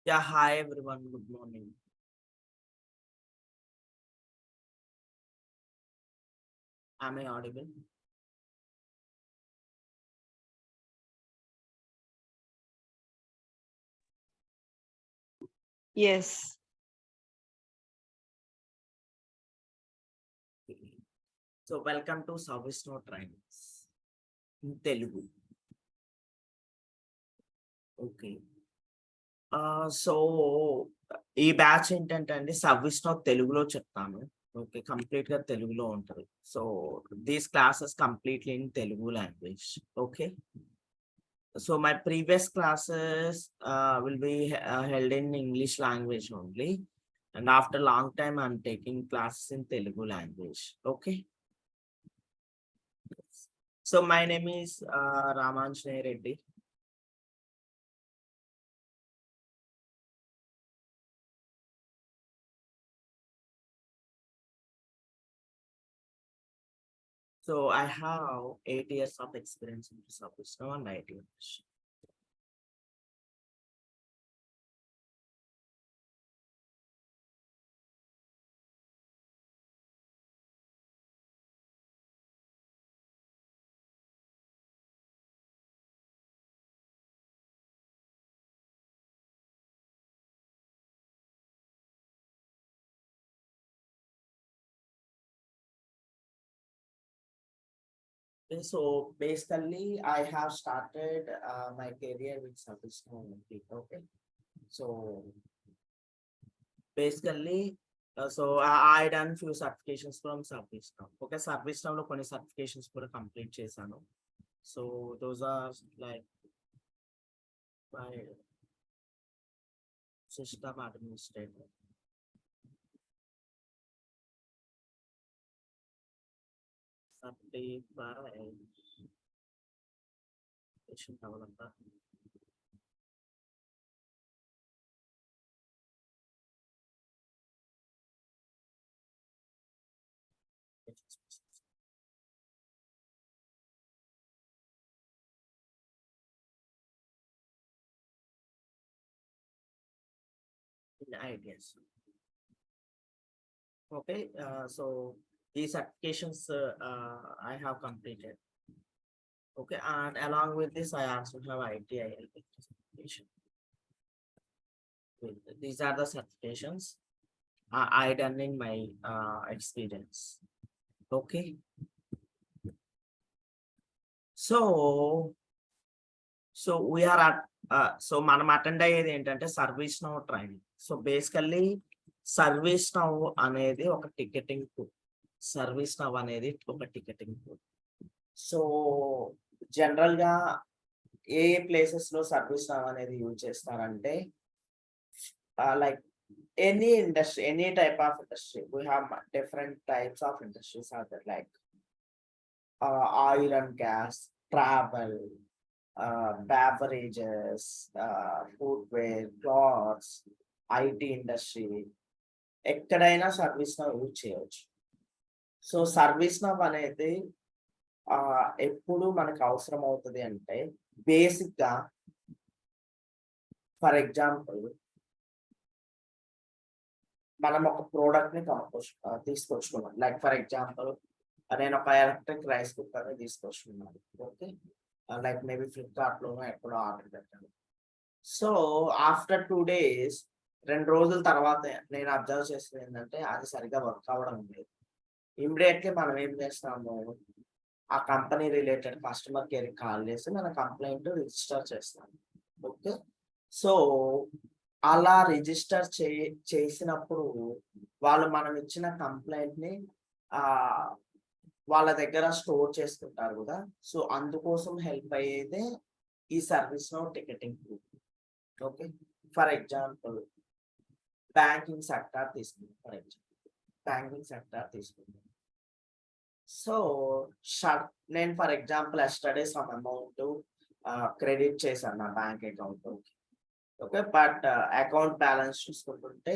Yeah, hi everyone. Good morning. Am I audible? Yes, Okay. So, welcome to Service No Trainings in Telugu. Okay. So ఈ batch ఏంటంటే అండి service no తెలుగులో చెప్తాను. Okay. కంప్లీట్‌గా తెలుగులో ఉంటది. So, these classes completely in Telugu language. Okay. So, my previous classes will be held in English language only. And after long time, I'm taking classes in Telugu language. Okay. So, my name is Ramanjane Reddy. So, I have 8 years of experience in service now and IT industry. Okay, so basically, I have started my career with service now only. Okay. So basically, so I done few certifications from Service Now. Okay, Service Now లో కొన్ని certifications కూడా complete చేశాను. So those are like my system administrator, certified application developer. In ideas. Okay, so these applications I have completed. Okay, and along with this, I also have ITIL certification. These are the certifications I done in my experience. Okay, so we are at so మనం attend అయ్యేది ఏంటంటే service now training. So basically service now అనేది ఒక ticketing tool. Service now అనేది ఒక ticketing tool. So general గా ఏ places లో ServiceNow అనేది యూజ్ చేస్తారంటే like any industry, any type of industry, we have different types of industries are there, like oil and gas, travel, beverages, footwear, clothes, IT industry. ఎక్కడైనా service now use చేయవచ్చు. So service now అనేది ఎప్పుడు మనకు అవసరం అవుతుంది అంటే basic గా for example మనం ఒక ప్రోడక్ట్ ని తీసుకొచ్చుకున్నాం. లైక్ ఫర్ ఎగ్జాంపుల్ నేను ఒక ఎలక్ట్రిక్ రైస్ కుక్కర్ ని తీసుకొచ్చుకున్నాను. ఓకే, లైక్ మేబీ ఫ్లిప్కార్ట్ లోనో ఎక్కడో ఆర్డర్ పెట్టాను. సో ఆఫ్టర్ 2 days, 2 రోజుల తర్వాత నేను అబ్జర్వ్ చేసింది ఏంటంటే అది సరిగ్గా వర్క్ అవ్వడం లేదు. ఇమ్మీడియట్లీ మనం ఏం చేస్తాము, ఆ company related customer care call చేసి మన కంప్లైంట్ రిజిస్టర్ చేస్తాము. ఓకే, సో అలా రిజిస్టర్ చేసినప్పుడు వాళ్ళు మనం ఇచ్చిన కంప్లైంట్ ని ఆ వాళ్ళ దగ్గర స్టోర్ చేసుకుంటారు కదా. సో అందుకోసం హెల్ప్ అయ్యేదే ఈ service now ticketing tool. Okay, for example banking sector తీసుకుందాం. సో నేను for example yesterday some amount credit చేశాను నా bank account. Okay, but account balance చూసుకుంటుంటే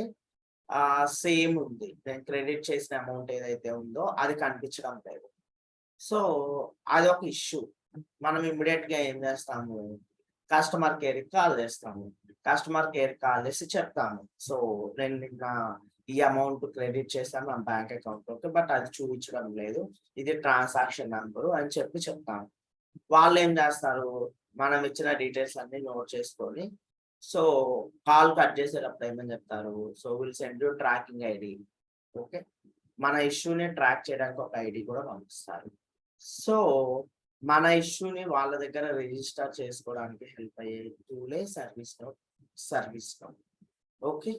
సేమ్ ఉంది. నేను క్రెడిట్ చేసిన అమౌంట్ ఏదైతే ఉందో అది కనిపించడం లేదు. సో అది ఒక ఇష్యూ. మనం ఇమ్మీడియట్ గా ఏం చేస్తాము, కస్టమర్ కేర్ కి కాల్ చేస్తాము. కస్టమర్ కేర్ కాల్ చేసి చెప్తాను. సో, నేను నిన్న ఈ అమౌంట్ క్రెడిట్ చేశాను నా బ్యాంక్ అకౌంట్‌లోకి. బట్ అది చూపించడం లేదు. ఇది ట్రాన్సాక్షన్ నంబరు అని చెప్తాను. వాళ్ళేం జేస్తారు, మనం ఇచ్చిన డీటెయిల్స్ అన్నీ నోట్ చేసుకొని, సో, కాల్ కట్ చేసేటప్పుడు ఏమని జెప్తారు, so, will send you tracking ID. Okay. మన ఇష్యూని ట్రాక్ చేయడానికి ఒక ఐడీ కూడా పంపిస్తారు. సో, మన ఇష్యూని వాళ్ళ దగ్గర రిజిస్టర్ చేసుకోవడానికి హెల్ప్ అయ్యే టూలే సర్వీస్ నౌ. ఓకే.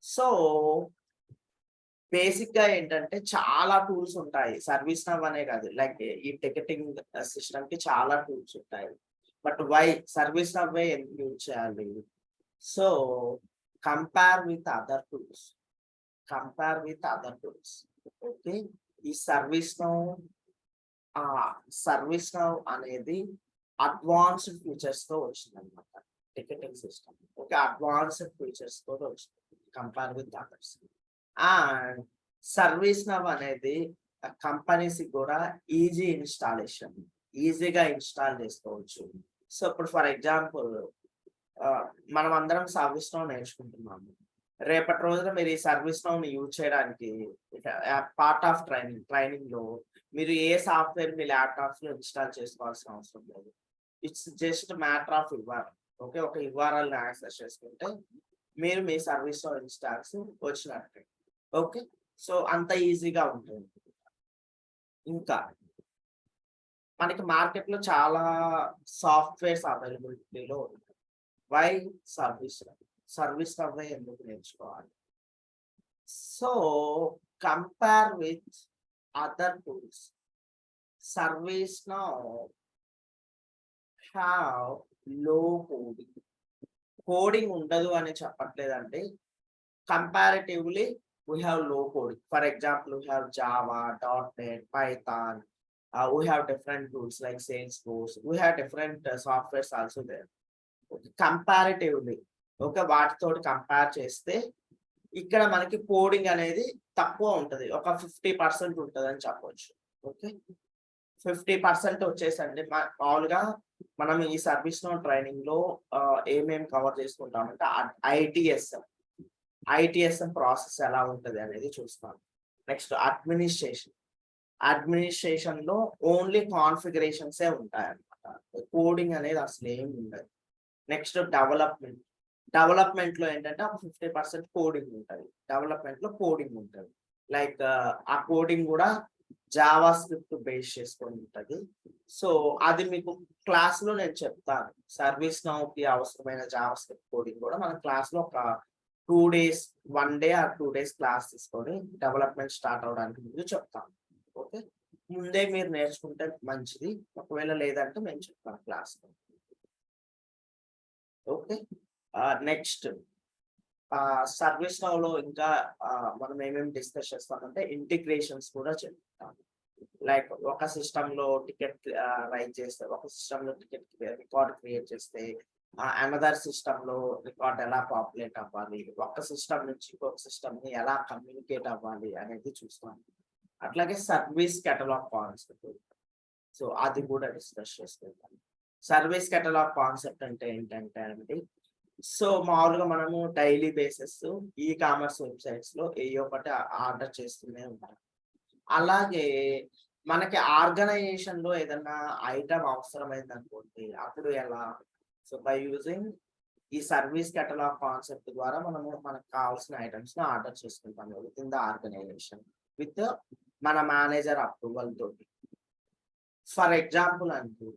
సో, బేసిక్‌గా ఏంటంటే చాలా టూల్స్ ఉంటాయి. సర్వీస్ నౌ అనే కాదు. లైక్ ఈ టికెటింగ్ సిస్టమ్‌కి చాలా టూల్స్ ఉంటాయి. బట్ వై సర్వీస్ నౌవే ఎందుకు యూజ్ చేయాలి? So, compare with other tools. Okay. ఈ సర్వీస్ నౌ అనేది అడ్వాన్స్‌డ్ ఫీచర్స్‌తో వచ్చిందన్నమాట. Ticketing system. ఓకే. అడ్వాన్స్‌డ్ ఫీచర్స్‌తో వచ్చింది. Compare with others. And service now అనేది కంపెనీస్‌కి కూడా ఈజీ ఇన్‌స్టాలేషన్. ఈజీగా ఇన్‌స్టాల్ చేసుకోవచ్చు. సో, ఇప్పుడు ఫర్ ఎగ్జాంపుల్ మనమందరం సర్వీస్ నౌ నేర్చుకుంటున్నాము. రేపటి రోజున మీరు ఈ సర్వీస్ నౌని యూజ్ చేయడానికి పార్ట్ ఆఫ్ ట్రైనింగ్‌లో మీరు ఏ సాఫ్ట్‌వేర్ మీ ల్యాప్‌టాప్స్‌లో ఇన్‌స్టాల్ చేసుకోవాల్సిన అవసరం లేదు. It's just matter of URL. Okay. ఒక యుఆర్ఎల్‌ని యాక్సెస్ చేసుకుంటే మీరు మీ సర్వీస్ నౌ ఇన్‌స్టాల్స్ వచ్చినట్టే. ఓకే. సో, అంత ఈజీగా ఉంటుంది. ఇంకా మనకి మార్కెట్‌లో చాలా సాఫ్ట్‌వేర్స్ అవైలబిలిటీలో ఉన్నాయి. Why service now? సర్వీస్ నౌనే ఎందుకు నేర్చుకోవాలి? So, compare with other tools. Service now have low coding. Coding ఉండదు అని చెప్పట్లేదండి. Comparatively we have low coding. For example, we have Java, .NET, Python. We have different tools like Salesforce. We have different softwares also there. Comparatively okay. వాటితోటి compare చేస్తే ఇక్కడ మనకి coding అనేది తక్కువ ఉంటది. ఒక 50% ఉంటదని చెప్పొచ్చు. ఓకే. 50% వచ్చేసండి మామూలుగా మనం ఈ సర్వీస్ నౌ ట్రైనింగ్‌లో ఏమేమి కవర్ చేసుకుంటామంటే ఐటీఎస్ఎం. ఐటీఎస్ఎం ప్రాసెస్ ఎలా ఉంటది అనేది చూస్తాం. నెక్స్ట్ అడ్మినిస్ట్రేషన్‌లో ఓన్లీ కాన్ఫిగరేషన్సే ఉంటాయన్నమాట. కోడింగ్ అనేది అసలేమి ఉండదు. నెక్స్ట్ డెవలప్‌మెంట్‌లో ఏంటంటే ఒక 50% కోడింగ్ ఉంటది. లైక్ ఆ కోడింగ్ గూడా జావా స్క్రిప్ట్ బేస్ చేసుకొని ఉంటది. సో, అది మీకు క్లాస్‌లో నేను చెప్తాను. సర్వీస్ నౌకి అవసరమైన జావా స్క్రిప్ట్ కోడింగ్ గూడా మన క్లాస్‌లో ఒక 2 days, 1 day or 2 days class తీసుకొని డెవలప్‌మెంట్ స్టార్ట్ అవ్వడానికి ముందు చెప్తాను. ఓకే. ముందే మీరు నేర్చుకుంటే మంచిది. ఒకవేళ లేదంటే మేము చెప్తాం క్లాస్‌లో. ఓకే. నెక్స్ట్ సర్వీస్ నౌలో ఇంకా మనం ఏమేమి డిస్కస్ చేస్తామంటే ఇంటిగ్రేషన్స్ కూడా చెప్తాం. లైక్ ఒక సిస్టమ్‌లో టికెట్ రైజ్ చేస్తే, ఒక సిస్టమ్‌లో టికెట్ రికార్డ్ క్రియేట్ చేస్తే, అనదర్ సిస్టమ్‌లో రికార్డ్ ఎలా పాపులేట్ అవ్వాలి, ఒక సిస్టమ్ నుంచి ఇంకొక సిస్టమ్‌ని ఎలా కమ్యూనికేట్ అవ్వాలి అనేది చూస్తాం. అట్లాగే సర్వీస్ కేటలాగ్ కాన్సెప్ట్. సో, అది కూడా డిస్కస్ చేసుకుంటాం. సర్వీస్ కేటలాగ్ కాన్సెప్ట్ అంటే ఏంటంటే అండి, సో, మామూలుగా మనము డైలీ బేసిస్ ఈ కామర్స్ వెబ్‌సైట్స్‌లో ఏయో ఒకటి ఆర్డర్ చేస్తూనే ఉంటాం. అలాగే మనకి ఆర్గనైజేషన్‌లో ఏదన్నా ఐటెమ్ అవసరమైందనుకోండి, అప్పుడు ఎలా? సో, బై యూజింగ్ ఈ సర్వీస్ కేటలాగ్ కాన్సెప్ట్ ద్వారా మనకు కావాల్సిన ఐటెమ్స్‌ని ఆర్డర్ చేసుకుంటాం వితిన్ ద ఆర్గనైజేషన్. విత్ మన మేనేజర్ అప్రూవల్ తోటి. ఫర్ ఎగ్జాంపుల్ అండి,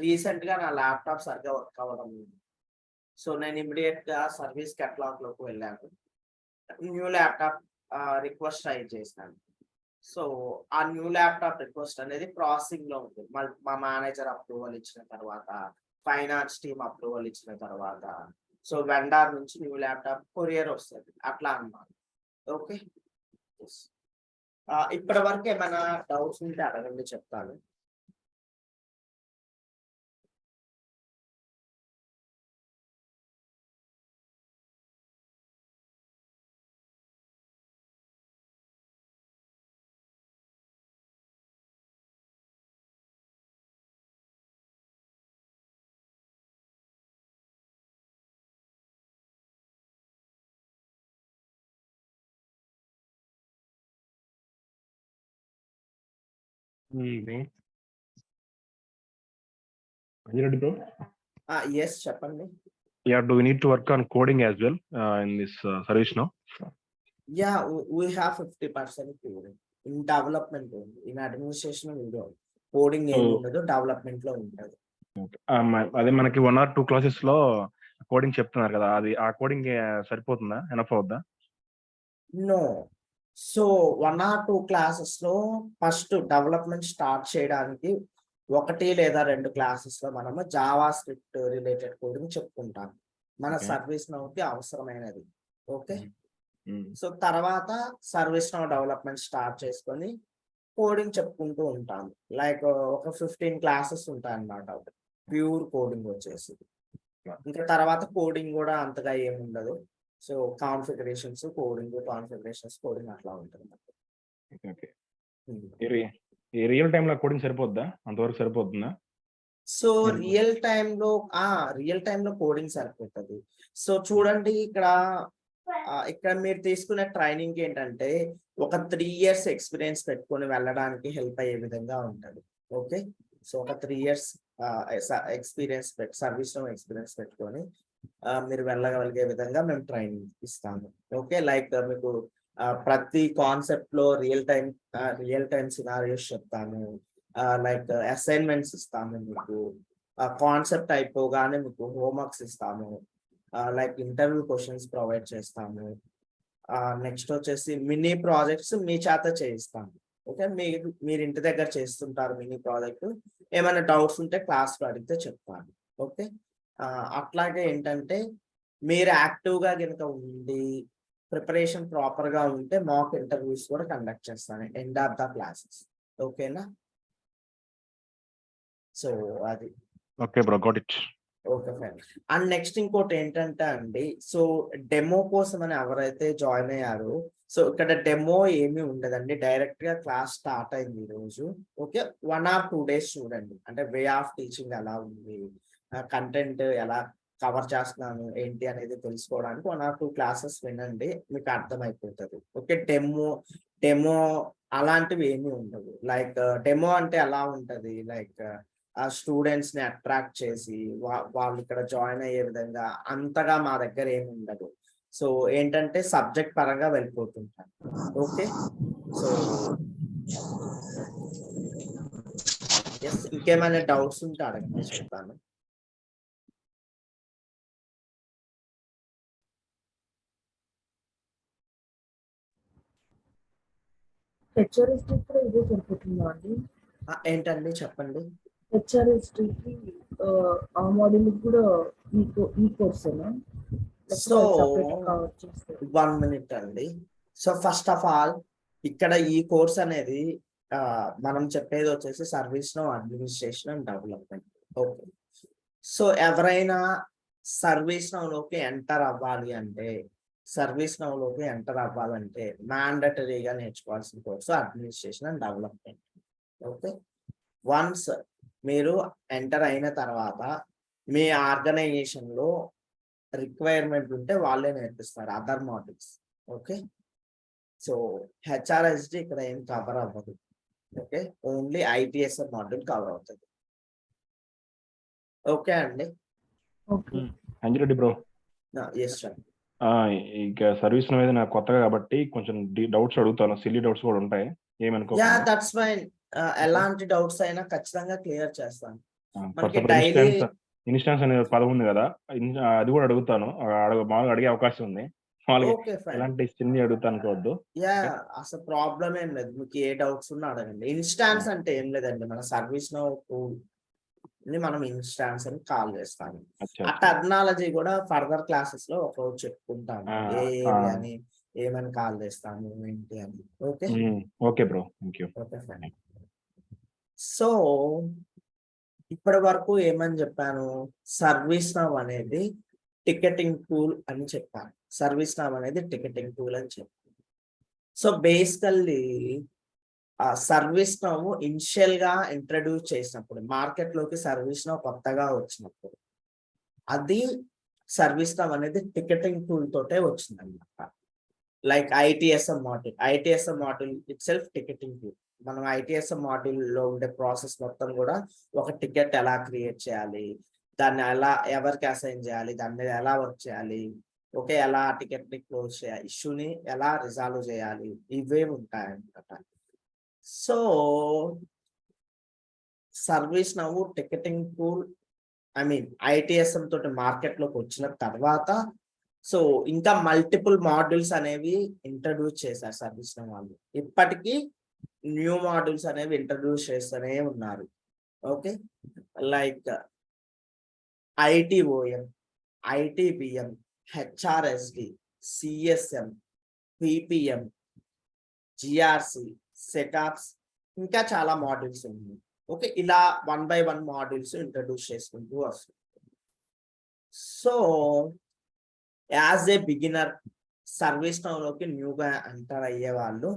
రీసెంట్‌గా నా ల్యాప్‌టాప్ సరిగ్గా వర్క్ అవ్వడం లేదు. సో, నేను ఇమ్మీడియేట్‌గా సర్వీస్ కేటలాగ్‌లోకి వెళ్ళాను. న్యూ ల్యాప్‌టాప్ రిక్వెస్ట్ రైజ్ చేశాను. సో, ఆ న్యూ ల్యాప్‌టాప్ రిక్వెస్ట్ అనేది ప్రాసెసింగ్‌లో ఉంది. మా మేనేజర్ అప్రూవల్ ఇచ్చిన తర్వాత, ఫైనాన్స్ టీమ్ అప్రూవల్ ఇచ్చిన తర్వాత, సో, వెండార్ నుంచి న్యూ ల్యాప్‌టాప్ కొరియర్ వస్తది. అట్లా అన్నమాట. ఓకే. యెస్. ఇప్పటి వరకు ఏమైనా డౌట్స్ ఉంటే అడగండి చెప్తాను. Anjali bro, ఎస్ చెప్పండి. yeah, do we need to work on coding as well in this service now? Yeah, we have 50% coding in development only. In administration ఉండదు, కోడింగ్ ఏమి ఉండదు, డెవలప్మెంట్ లో ఉంటుంది. అదే మనకి 1 or 2 క్లాసెస్ లో కోడింగ్ చెప్తున్నారు కదా, అది ఆ కోడింగ్ సరిపోతుందా, ఎనఫ్ అవుద్దా? నో. సో 1 or 2 క్లాసెస్ లో ఫస్ట్ డెవలప్మెంట్ స్టార్ట్ చేయడానికి 1 లేదా 2 క్లాసెస్ లో మనము జావా స్క్రిప్ట్ రిలేటెడ్ కోడింగ్ చెప్పుకుంటాం, మన Okay. సర్వీస్ నౌకి అవసరమైనది. Okay, Mm. సో తర్వాత సర్వీస్ నౌ డెవలప్మెంట్ స్టార్ట్ చేసుకొని కోడింగ్ చెప్పుకుంటూ ఉంటాము. లైక్ ఒక 15 క్లాసెస్ ఉంటాయి అన్నమాట, ప్యూర్ కోడింగ్ వచ్చేసి. ఇంకా తర్వాత కోడింగ్ కూడా అంతగా ఏమి ఉండదు. సో కాన్ఫిగరేషన్స్ కోడింగ్ అట్లా ఉంటుంది. Okay. ఈ రియల్ టైమ్ లో కోడింగ్ సరిపోద్దా, అంతవరకు సరిపోతుందా? So Hmm. రియల్ టైమ్ లో కోడింగ్ సరిపోతుంది. సో చూడండి ఇక్కడ మీరు తీసుకునే ట్రైనింగ్ ఏంటంటే ఒక 3 years ఎక్స్పీరియన్స్ పెట్టుకొని వెళ్ళడానికి హెల్ప్ అయ్యే విధంగా ఉంటుంది. ఓకే, సో ఒక 3 years ఎక్స్పీరియన్స్ సర్వీస్ లో ఎక్స్పీరియన్స్ పెట్టుకొని మీరు వెళ్ళగలిగే విధంగా మేము ట్రైనింగ్ ఇస్తాము. ఓకే, లైక్ మీకు ప్రతి కాన్సెప్ట్ లో రియల్ టైం సినారియోస్ చెప్తాము. లైక్ అసైన్మెంట్స్ ఇస్తాము మీకు, కాన్సెప్ట్ అయిపోగానే మీకు హోంవర్క్స్ ఇస్తాము. లైక్ ఇంటర్వ్యూ క్వశ్చన్స్ ప్రొవైడ్ చేస్తాము. నెక్స్ట్ వచ్చేసి మినీ ప్రాజెక్ట్స్ మీ చేత చేయిస్తాము. ఓకే, మీరు ఇంటి దగ్గర చేస్తుంటారు మినీ ప్రాజెక్ట్, ఏమైనా డౌట్స్ ఉంటే క్లాస్లో అడిగితే చెప్తాను. ఓకే, అట్లాగే ఏంటంటే మీరు యాక్టివ్గా కనుక ఉండి ప్రిపరేషన్ ప్రాపర్గా ఉంటే మాక్ ఇంటర్వ్యూస్ కూడా కండక్ట్ చేస్తాను ఎండ్ ఆఫ్ ద క్లాసెస్. ఓకేనా? సో అది. Okay bro, got it. Okay fine. And next ఇంకోటి ఏంటంటే అండి, సో డెమో కోసం అని ఎవరైతే జాయిన్ అయ్యారో, సో ఇక్కడ డెమో ఏమీ ఉండదండి, డైరెక్ట్ గా క్లాస్ స్టార్ట్ అయింది ఈ రోజు. ఓకే, 1 or 2 days చూడండి, అంటే వే ఆఫ్ టీచింగ్ ఎలా ఉంది, కంటెంట్ ఎలా కవర్ చేస్తున్నాను ఏంటి అనేది తెలుసుకోవడానికి 1 or 2 classes వినండి, మీకు అర్థమైపోతుంది. ఓకే, డెమో అలాంటివి ఏమీ ఉండవు. లైక్ డెమో అంటే ఎలా ఉంటది, లైక్ ఆ స్టూడెంట్స్ ని అట్రాక్ట్ చేసి వాళ్ళు ఇక్కడ జాయిన్ అయ్యే విధంగా అంతగా మా దగ్గర ఏమి ఉండదు. సో ఏంటంటే సబ్జెక్ట్ పరంగా వెళ్ళిపోతుంటాను. ఓకే, సో ఎస్, ఇంకేమైనా డౌట్స్ ఉంటే అడగండి, చెప్తాను. హెచ్ఆర్ఎస్టీ కూడా ఇదే సరిపోతుందా అండి? ఏంటండి చెప్పండి. హెచ్ఆర్ఎస్టీకి ఆ మోడల్ కూడా ఈ కోర్సేనా? సో కవర్ చేస్తారు. 1 minute అండి. సో ఫస్ట్ ఆఫ్ ఆల్ ఇక్కడ ఈ కోర్స్ అనేది మనం చెప్పేది వచ్చేసి ServiceNow administration and development. Okay, so ఎవరైనా సర్వీస్ నౌలోకి ఎంటర్ అవ్వాలంటే మ్యాండటరీగా నేర్చుకోవాల్సిన course administration and development. Okay, once మీరు ఎంటర్ అయిన తర్వాత మీ ఆర్గనైజేషన్ లో రిక్వైర్మెంట్ ఉంటే వాళ్ళే నేర్పిస్తారు other modules. Okay, so HRSD ఇక్కడ ఏం కవర్ అవ్వదు. Okay, only ITSR module cover అవుతుంది. ఓకే అండి. Okay, Anjireddy bro, yes sir. ఇక సర్వీస్ మీద నాకు కొత్తగా కాబట్టి కొంచెం డౌట్స్ అడుగుతాను, సిల్లీ డౌట్స్ కూడా ఉంటాయి, ఏమనుకో. Yeah, that's fine. ఎలాంటి డౌట్స్ అయినా ఖచ్చితంగా క్లియర్ చేస్తాను. మనకి డైలీ ఇన్స్టాన్స్ అనే పదం ఉంది కదా, అది కూడా అడుగుతాను, మామూలుగా అడిగే అవకాశం ఉంది. Okay fine. ఎలాంటి చిన్ని అడుగుతాను అనుకోవద్దు. యా, అసలు ప్రాబ్లం ఏం లేదు, మీకు ఏ డౌట్స్ ఉన్నా అడగండి. ఇన్స్టాన్స్ అంటే ఏం లేదండి, మన సర్వీస్ నౌ మనం ఇన్స్టాన్స్ అని కాల్ చేస్తాము. ఆ టెక్నాలజీ కూడా ఫర్దర్ క్లాసెస్ లో ఒకరోజు చెప్పుకుంటాము, ఏ ఏరియాని ఏమని కాల్ చేస్తాము ఏంటి అని. Okay, okay bro, thank you. Okay fine. So ఇప్పటి వరకు ఏమని చెప్పాను, సర్వీస్ నౌ అనేది టికెటింగ్ టూల్ అని చెప్పాను. So basically service now initial గా ఇంట్రడ్యూస్ చేసినప్పుడు, మార్కెట్ లోకి సర్వీస్ నౌ కొత్తగా వచ్చినప్పుడు, అది సర్వీస్ నౌ అనేది టికెటింగ్ టూల్ తోటే వచ్చింది అనమాట. Like ITSM module it self ticketing tool. మనం ITSM మాడ్యూల్లో ఉండే ప్రాసెస్ మొత్తం కూడా ఒక టికెట్ ఎలా క్రియేట్ చేయాలి, దాన్ని ఎలా ఎవరికి అసైన్ చేయాలి, దాని మీద ఎలా వర్క్ చేయాలి, ఓకే, ఎలా టికెట్ ని క్లోజ్ చేయాలి, ఇష్యూని ఎలా రిజాల్వ్ చేయాలి, ఇవే ఉంటాయి అన్నమాట. సో సర్వీస్ నవ్వు టికెటింగ్ టూల్ ITSM తోటి మార్కెట్ లోకి వచ్చిన తర్వాత సో ఇంకా మల్టిపుల్ మాడ్యూల్స్ అనేవి ఇంట్రడ్యూస్ చేశారు సర్వీస్ నవ్ వాళ్ళు. ఇప్పటికీ న్యూ మాడ్యూల్స్ అనేవి ఇంట్రడ్యూస్ చేస్తూనే ఉన్నారు. Okay, like ITOM, ITBM, HRSD, CSM, PPM, GRC, సెటాప్స్, ఇంకా చాలా మాడ్యూల్స్ ఉన్నాయి. ఓకే, ఇలా 1 by 1 మాడ్యూల్స్ ఇంట్రడ్యూస్ చేసుకుంటూ వస్తుంది. So as a beginner service నౌలోకి న్యూగా ఎంటర్ అయ్యే వాళ్ళు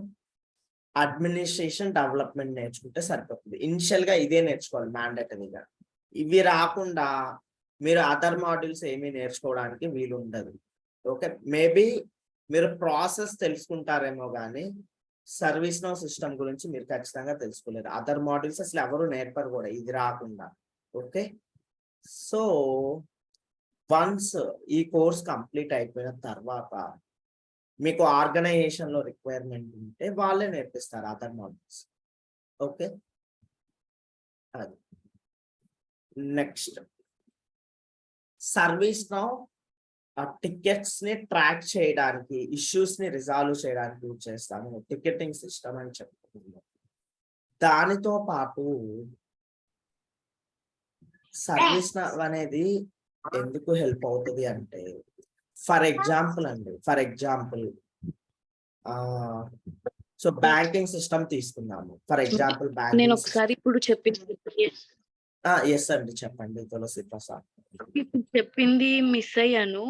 అడ్మినిస్ట్రేషన్ డెవలప్మెంట్ నేర్చుకుంటే సరిపోతుంది. ఇనిషియల్ గా ఇదే నేర్చుకోవాలి మ్యాండేటరీగా. ఇవి రాకుండా మీరు అదర్ మాడ్యూల్స్ ఏమీ నేర్చుకోవడానికి వీలు ఉండదు. ఓకే, మేబీ మీరు ప్రాసెస్ తెలుసుకుంటారేమో కానీ సర్వీస్ నౌ సిస్టమ్ గురించి మీరు ఖచ్చితంగా తెలుసుకోలేరు. అదర్ మాడ్యూల్స్ అసలు ఎవరు నేర్పరు కూడా ఇది రాకుండా. ఓకే, సో వన్స్ ఈ కోర్స్ కంప్లీట్ అయిపోయిన తర్వాత మీకు ఆర్గనైజేషన్ లో రిక్వైర్మెంట్ ఉంటే వాళ్ళే నేర్పిస్తారు అదర్ మాడ్యూల్స్. ఓకే, అది నెక్స్ట్ సర్వీస్ నౌ టికెట్స్ ని ట్రాక్ చేయడానికి, ఇష్యూస్ ని రిజాల్వ్ చేయడానికి యూజ్ చేస్తాము టికెటింగ్ సిస్టమ్ అని చెప్పుకుంటున్నాం. దానితో పాటు సర్వీస్ నౌ అనేది ఎందుకు హెల్ప్ అవుతుంది అంటే for example so banking system తీసుకున్నాము. ఫర్ ఎగ్జాంపుల్ నేను బ్యాంకింగ్ ఒకసారి ఇప్పుడు ఎస్ అండి, చెప్పండి తులసి ప్రసాద్. చెప్పింది మిస్ అయ్యాను,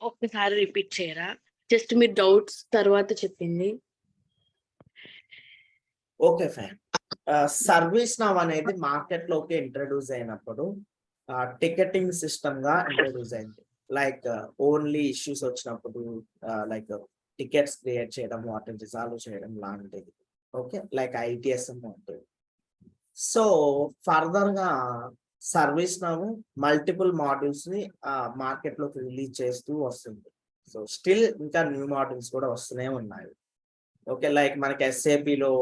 ఒక్కసారి రిపీట్ చేయరా? జస్ట్ మీ డౌట్స్ తర్వాత చెప్పింది. Okay fine. సర్వీస్ నౌ అనేది మార్కెట్ లోకి ఇంట్రడ్యూస్ అయినప్పుడు టికెటింగ్ సిస్టమ్ గా ఇంట్రడ్యూస్ అయింది. లైక్ ఓన్లీ ఇష్యూస్ వచ్చినప్పుడు లైక్ టికెట్స్ క్రియేట్ చేయడం, వాటిని రిజాల్వ్ చేయడం లాంటిది. ఓకే, లైక్ ITSM ఉంటుంది. సో ఫర్దర్ గా సర్వీస్ నౌ మల్టిపుల్ మాడ్యూల్స్ ని మార్కెట్ లోకి రిలీజ్ చేస్తూ వస్తుంది. సో స్టిల్ ఇంకా న్యూ మాడ్యూల్స్ కూడా వస్తూనే ఉన్నాయి. ఓకే, లైక్ మనకి SAP లో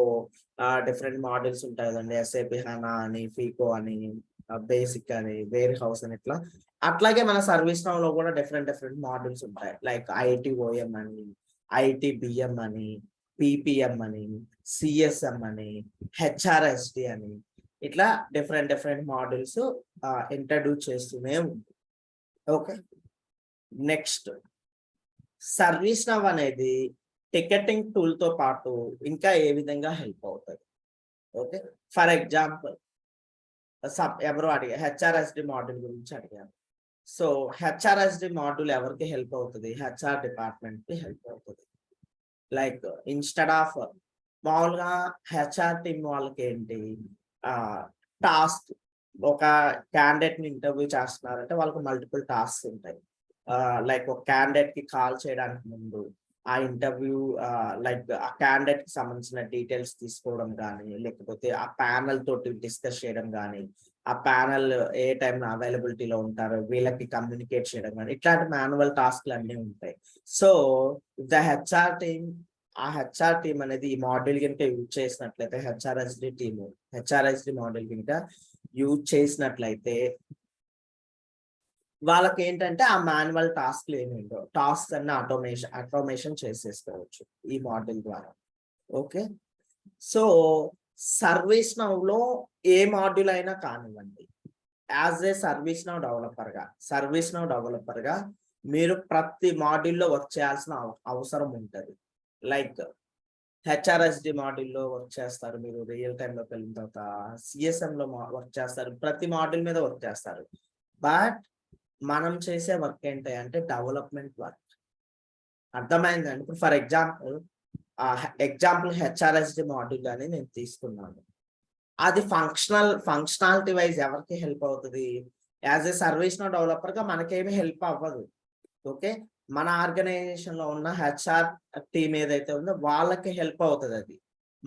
డిఫరెంట్ మాడ్యూల్స్ ఉంటాయి కదండి. SAP HANA అని, ఫీకో అని, బేసిక్ అని, వేర్ హౌస్ అని, ఇట్లా అట్లాగే మన సర్వీస్ నౌ లో కూడా డిఫరెంట్ మాడ్యూల్స్ ఉంటాయి. లైక్ ITOM అని, ITBM అని, PPM అని, CSM అని, HRSD అని, ఇట్లా డిఫరెంట్ మాడ్యూల్స్ ఇంట్రడ్యూస్ చేస్తూనే ఉంది. ఓకే, నెక్స్ట్ సర్వీస్ నౌ అనేది టికెటింగ్ టూల్ తో పాటు ఇంకా ఏ విధంగా హెల్ప్ అవుతుంది? ఓకే, ఫర్ ఎగ్జాంపుల్ ఎవరు అడిగారు HRSD మాడ్యూల్ గురించి అడిగారు. సో HRSD మాడ్యూల్ ఎవరికి హెల్ప్ అవుతుంది? HR డిపార్ట్మెంట్ కి హెల్ప్ అవుతుంది. లైక్ ఇన్స్టెడ్ ఆఫ్ మామూలుగా HR టీమ్ వాళ్ళకి ఏంటి టాస్క్, ఒక క్యాండిడేట్ ని ఇంటర్వ్యూ చేస్తున్నారంటే వాళ్ళకి మల్టిపుల్ టాస్క్ ఉంటాయి. లైక్ ఒక క్యాండిడేట్ కి కాల్ చేయడానికి ముందు ఆ ఇంటర్వ్యూ లైక్ ఆ క్యాండిడేట్ కి సంబంధించిన డీటెయిల్స్ తీసుకోవడం కానీ, లేకపోతే ఆ ప్యానల్ తోటి డిస్కస్ చేయడం కానీ, ఆ ప్యానల్ ఏ టైంలో అవైలబిలిటీలో ఉంటారో వీళ్ళకి కమ్యూనికేట్ చేయడం కానీ, ఇట్లాంటి మాన్యువల్ టాస్క్లు అన్నీ ఉంటాయి. సో ద HR టీమ్ అనేది ఈ మాడ్యూల్ కనుక యూజ్ చేసినట్లయితే, HRSD మాడ్యూల్ కనుక యూజ్ చేసినట్లయితే వాళ్ళకి ఏంటంటే ఆ మాన్యువల్ టాస్క్లు ఏమి ఉండవు. టాస్క్ అన్ని ఆటోమేషన్ చేసేసుకోవచ్చు ఈ మాడ్యూల్ ద్వారా. ఓకే, సో సర్వీస్ నౌ లో ఏ మాడ్యూల్ అయినా కానివ్వండి, as a service now developer గా మీరు ప్రతి మాడ్యూల్లో వర్క్ చేయాల్సిన అవసరం ఉంటుంది. లైక్ HRSD మాడ్యూల్లో వర్క్ చేస్తారు, మీరు రియల్ టైంలోకి వెళ్ళిన తర్వాత CSM లో వర్క్ చేస్తారు, ప్రతి మాడ్యూల్ మీద వర్క్ చేస్తారు. బట్ మనం చేసే వర్క్ ఏంటి అంటే డెవలప్మెంట్ వర్క్. అర్థమైందండి? ఇప్పుడు ఫర్ ఎగ్జాంపుల్ HRSD మాడ్యూల్ అని నేను తీసుకున్నాను. అది ఫంక్షనాలిటీ వైజ్ ఎవరికి హెల్ప్ అవుతుంది? As a service now developer గా మనకేమి హెల్ప్ అవ్వదు. ఓకే, మన ఆర్గనైజేషన్ లో ఉన్న HR టీమ్ ఏదైతే ఉందో వాళ్ళకి హెల్ప్ అవుతుంది అది.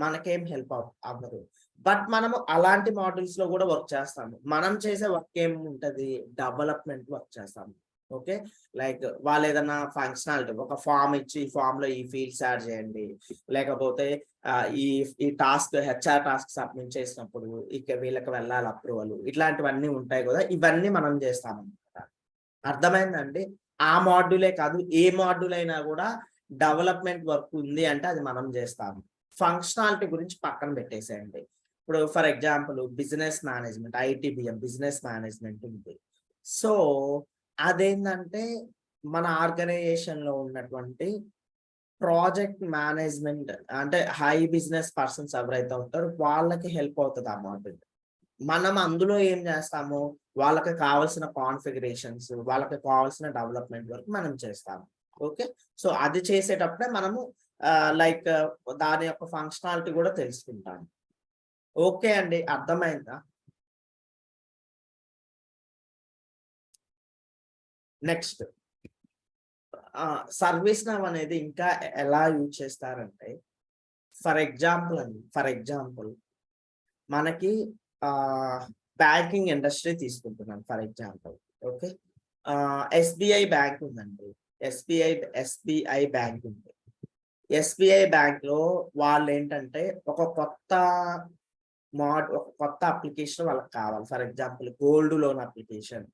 మనకేం హెల్ప్ అవ్వదు. బట్ మనము అలాంటి మాడ్యూల్స్ లో కూడా వర్క్ చేస్తాము. మనం చేసే వర్క్ ఏం ఉంటది, డెవలప్మెంట్ వర్క్ చేస్తాము. ఓకే, లైక్ వాళ్ళు ఏదైనా ఫంక్షనాలిటీ ఒక ఫామ్ ఇచ్చి ఈ ఫామ్ లో ఈ ఫీల్డ్స్ యాడ్ చేయండి, లేకపోతే ఈ ఈ టాస్క్ హెచ్ఆర్ టాస్క్ సబ్మిట్ చేసినప్పుడు ఇక వీళ్ళకి వెళ్ళాలి అప్రూవల్, ఇట్లాంటివన్నీ ఉంటాయి కదా, ఇవన్నీ మనం చేస్తాం అనమాట. అర్థమైందండి? ఆ మాడ్యూలే కాదు, ఏ మాడ్యూల్ అయినా కూడా డెవలప్మెంట్ వర్క్ ఉంది అంటే అది మనం చేస్తాము. ఫంక్షనాలిటీ గురించి పక్కన పెట్టేసేయండి. ఇప్పుడు for example business management, ITBM business management ఉంది. సో అదేంటంటే మన ఆర్గనైజేషన్ లో ఉన్నటువంటి ప్రాజెక్ట్ మేనేజ్మెంట్ అంటే హై బిజినెస్ పర్సన్స్ ఎవరైతే ఉంటారో వాళ్ళకి హెల్ప్ అవుతుంది ఆ మాడ్యూల్. మనం అందులో ఏం చేస్తాము, వాళ్ళకి కావాల్సిన కాన్ఫిగరేషన్స్, వాళ్ళకి కావాల్సిన డెవలప్మెంట్ వర్క్ మనం చేస్తాము. ఓకే, సో అది చేసేటప్పుడే మనము లైక్ దాని యొక్క ఫంక్షనాలిటీ కూడా తెలుసుకుంటాము. ఓకే అండి, అర్థమైందా? నెక్స్ట్ సర్వీస్ నౌ అనేది ఇంకా ఎలా యూజ్ చేస్తారంటే, ఫర్ ఎగ్జాంపుల్ మనకి బ్యాంకింగ్ ఇండస్ట్రీ తీసుకుంటున్నాం for example. Okay, SBI bank ఉందండి, ఎస్బిఐ బ్యాంక్ ఉంది. ఎస్బిఐ బ్యాంక్ లో వాళ్ళు ఏంటంటే ఒక కొత్త అప్లికేషన్ వాళ్ళకి కావాలి. For example gold loan application.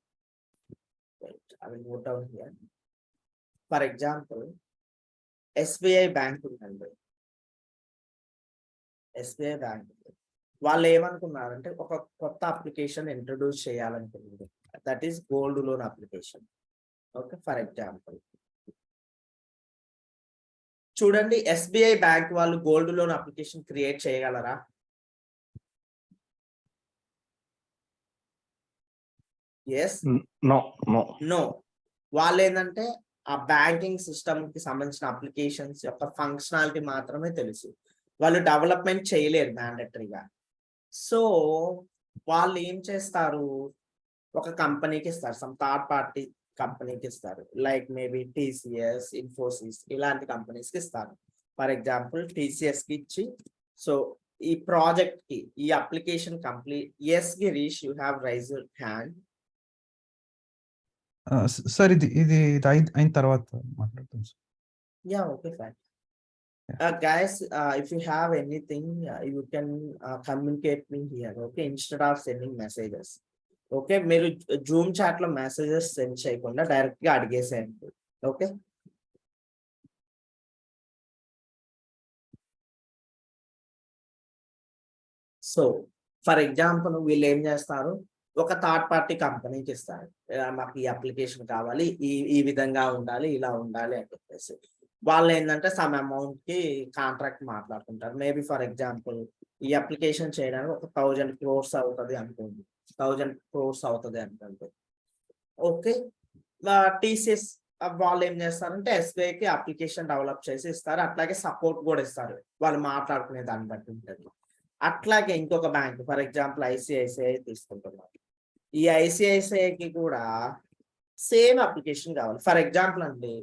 I will note down here. For example, SBI bank ఉందండి. ఎస్బీఐ బ్యాంక్ వాళ్ళు ఏమనుకున్నారంటే ఒక కొత్త అప్లికేషన్ ఇంట్రొడ్యూస్ చేయాలనుకున్నారు, that is gold loan application. Okay, for example చూడండి, ఎస్బీఐ బ్యాంక్ వాళ్ళు గోల్డ్ లోన్ అప్లికేషన్ క్రియేట్ చేయగలరా? Yes, no. వాళ్ళు ఏంటంటే ఆ బ్యాంకింగ్ సిస్టమ్ కి సంబంధించిన అప్లికేషన్స్ యొక్క ఫంక్షనాలిటీ మాత్రమే తెలుసు, వాళ్ళు డెవలప్మెంట్ చేయలేరు మ్యాండటరీగా. సో వాళ్ళు ఏం చేస్తారు, ఒక కంపెనీకి ఇస్తారు, సమ్ థర్డ్ పార్టీ కంపెనీకి ఇస్తారు, లైక్ మేబీ టీసీఎస్, ఇన్ఫోసిస్ ఇలాంటి కంపెనీస్ కి ఇస్తారు. ఫర్ ఎగ్జాంపుల్ టీసీఎస్ కి ఇచ్చి, సో ఈ ప్రాజెక్ట్ కి ఈ application complete. Yes Girish, you have raise your hand. Sir ఇది అయిన తర్వాత మాట్లాడతాం sir. Yeah, okay, fine. Guys, if you have anything, you can communicate me here, okay, instead of sending messages. Okay, మీరు Zoom chat లో messages send చేయకుండా direct గా అడిగేసేయండి. Okay, so for example వీళ్ళు ఏం చేస్తారు, ఒక థర్డ్ పార్టీ కంపెనీకి ఇస్తారు, మాకు ఈ అప్లికేషన్ కావాలి, ఈ విధంగా ఉండాలి, ఇలా ఉండాలి అని చెప్పేసి. వాళ్ళు ఏంటంటే సమ్ అమౌంట్ కి కాంట్రాక్ట్ మాట్లాడుకుంటారు. మేబీ ఫర్ ఎగ్జాంపుల్ ఈ అప్లికేషన్ చేయడానికి ఒక 1000 crores అవుతుంది అనుకోండి, 1000 crores అవుతుంది అనుకోండి. ఓకే, టీసీఎస్ వాళ్ళు ఏం చేస్తారంటే ఎస్బీఐకి అప్లికేషన్ డెవలప్ చేసి ఇస్తారు, అట్లాగే సపోర్ట్ కూడా ఇస్తారు, వాళ్ళు మాట్లాడుకునే దాన్ని బట్టి ఉంటుంది. అట్లాగే ఇంకొక బ్యాంక్ ఫర్ ఎగ్జాంపుల్ ఐసిఐసిఐ తీసుకుంటున్నారు, ఈ ఐసిఐసిఐకి కూడా సేమ్ అప్లికేషన్ కావాలి. ఫర్ ఎగ్జాంపుల్ అండి,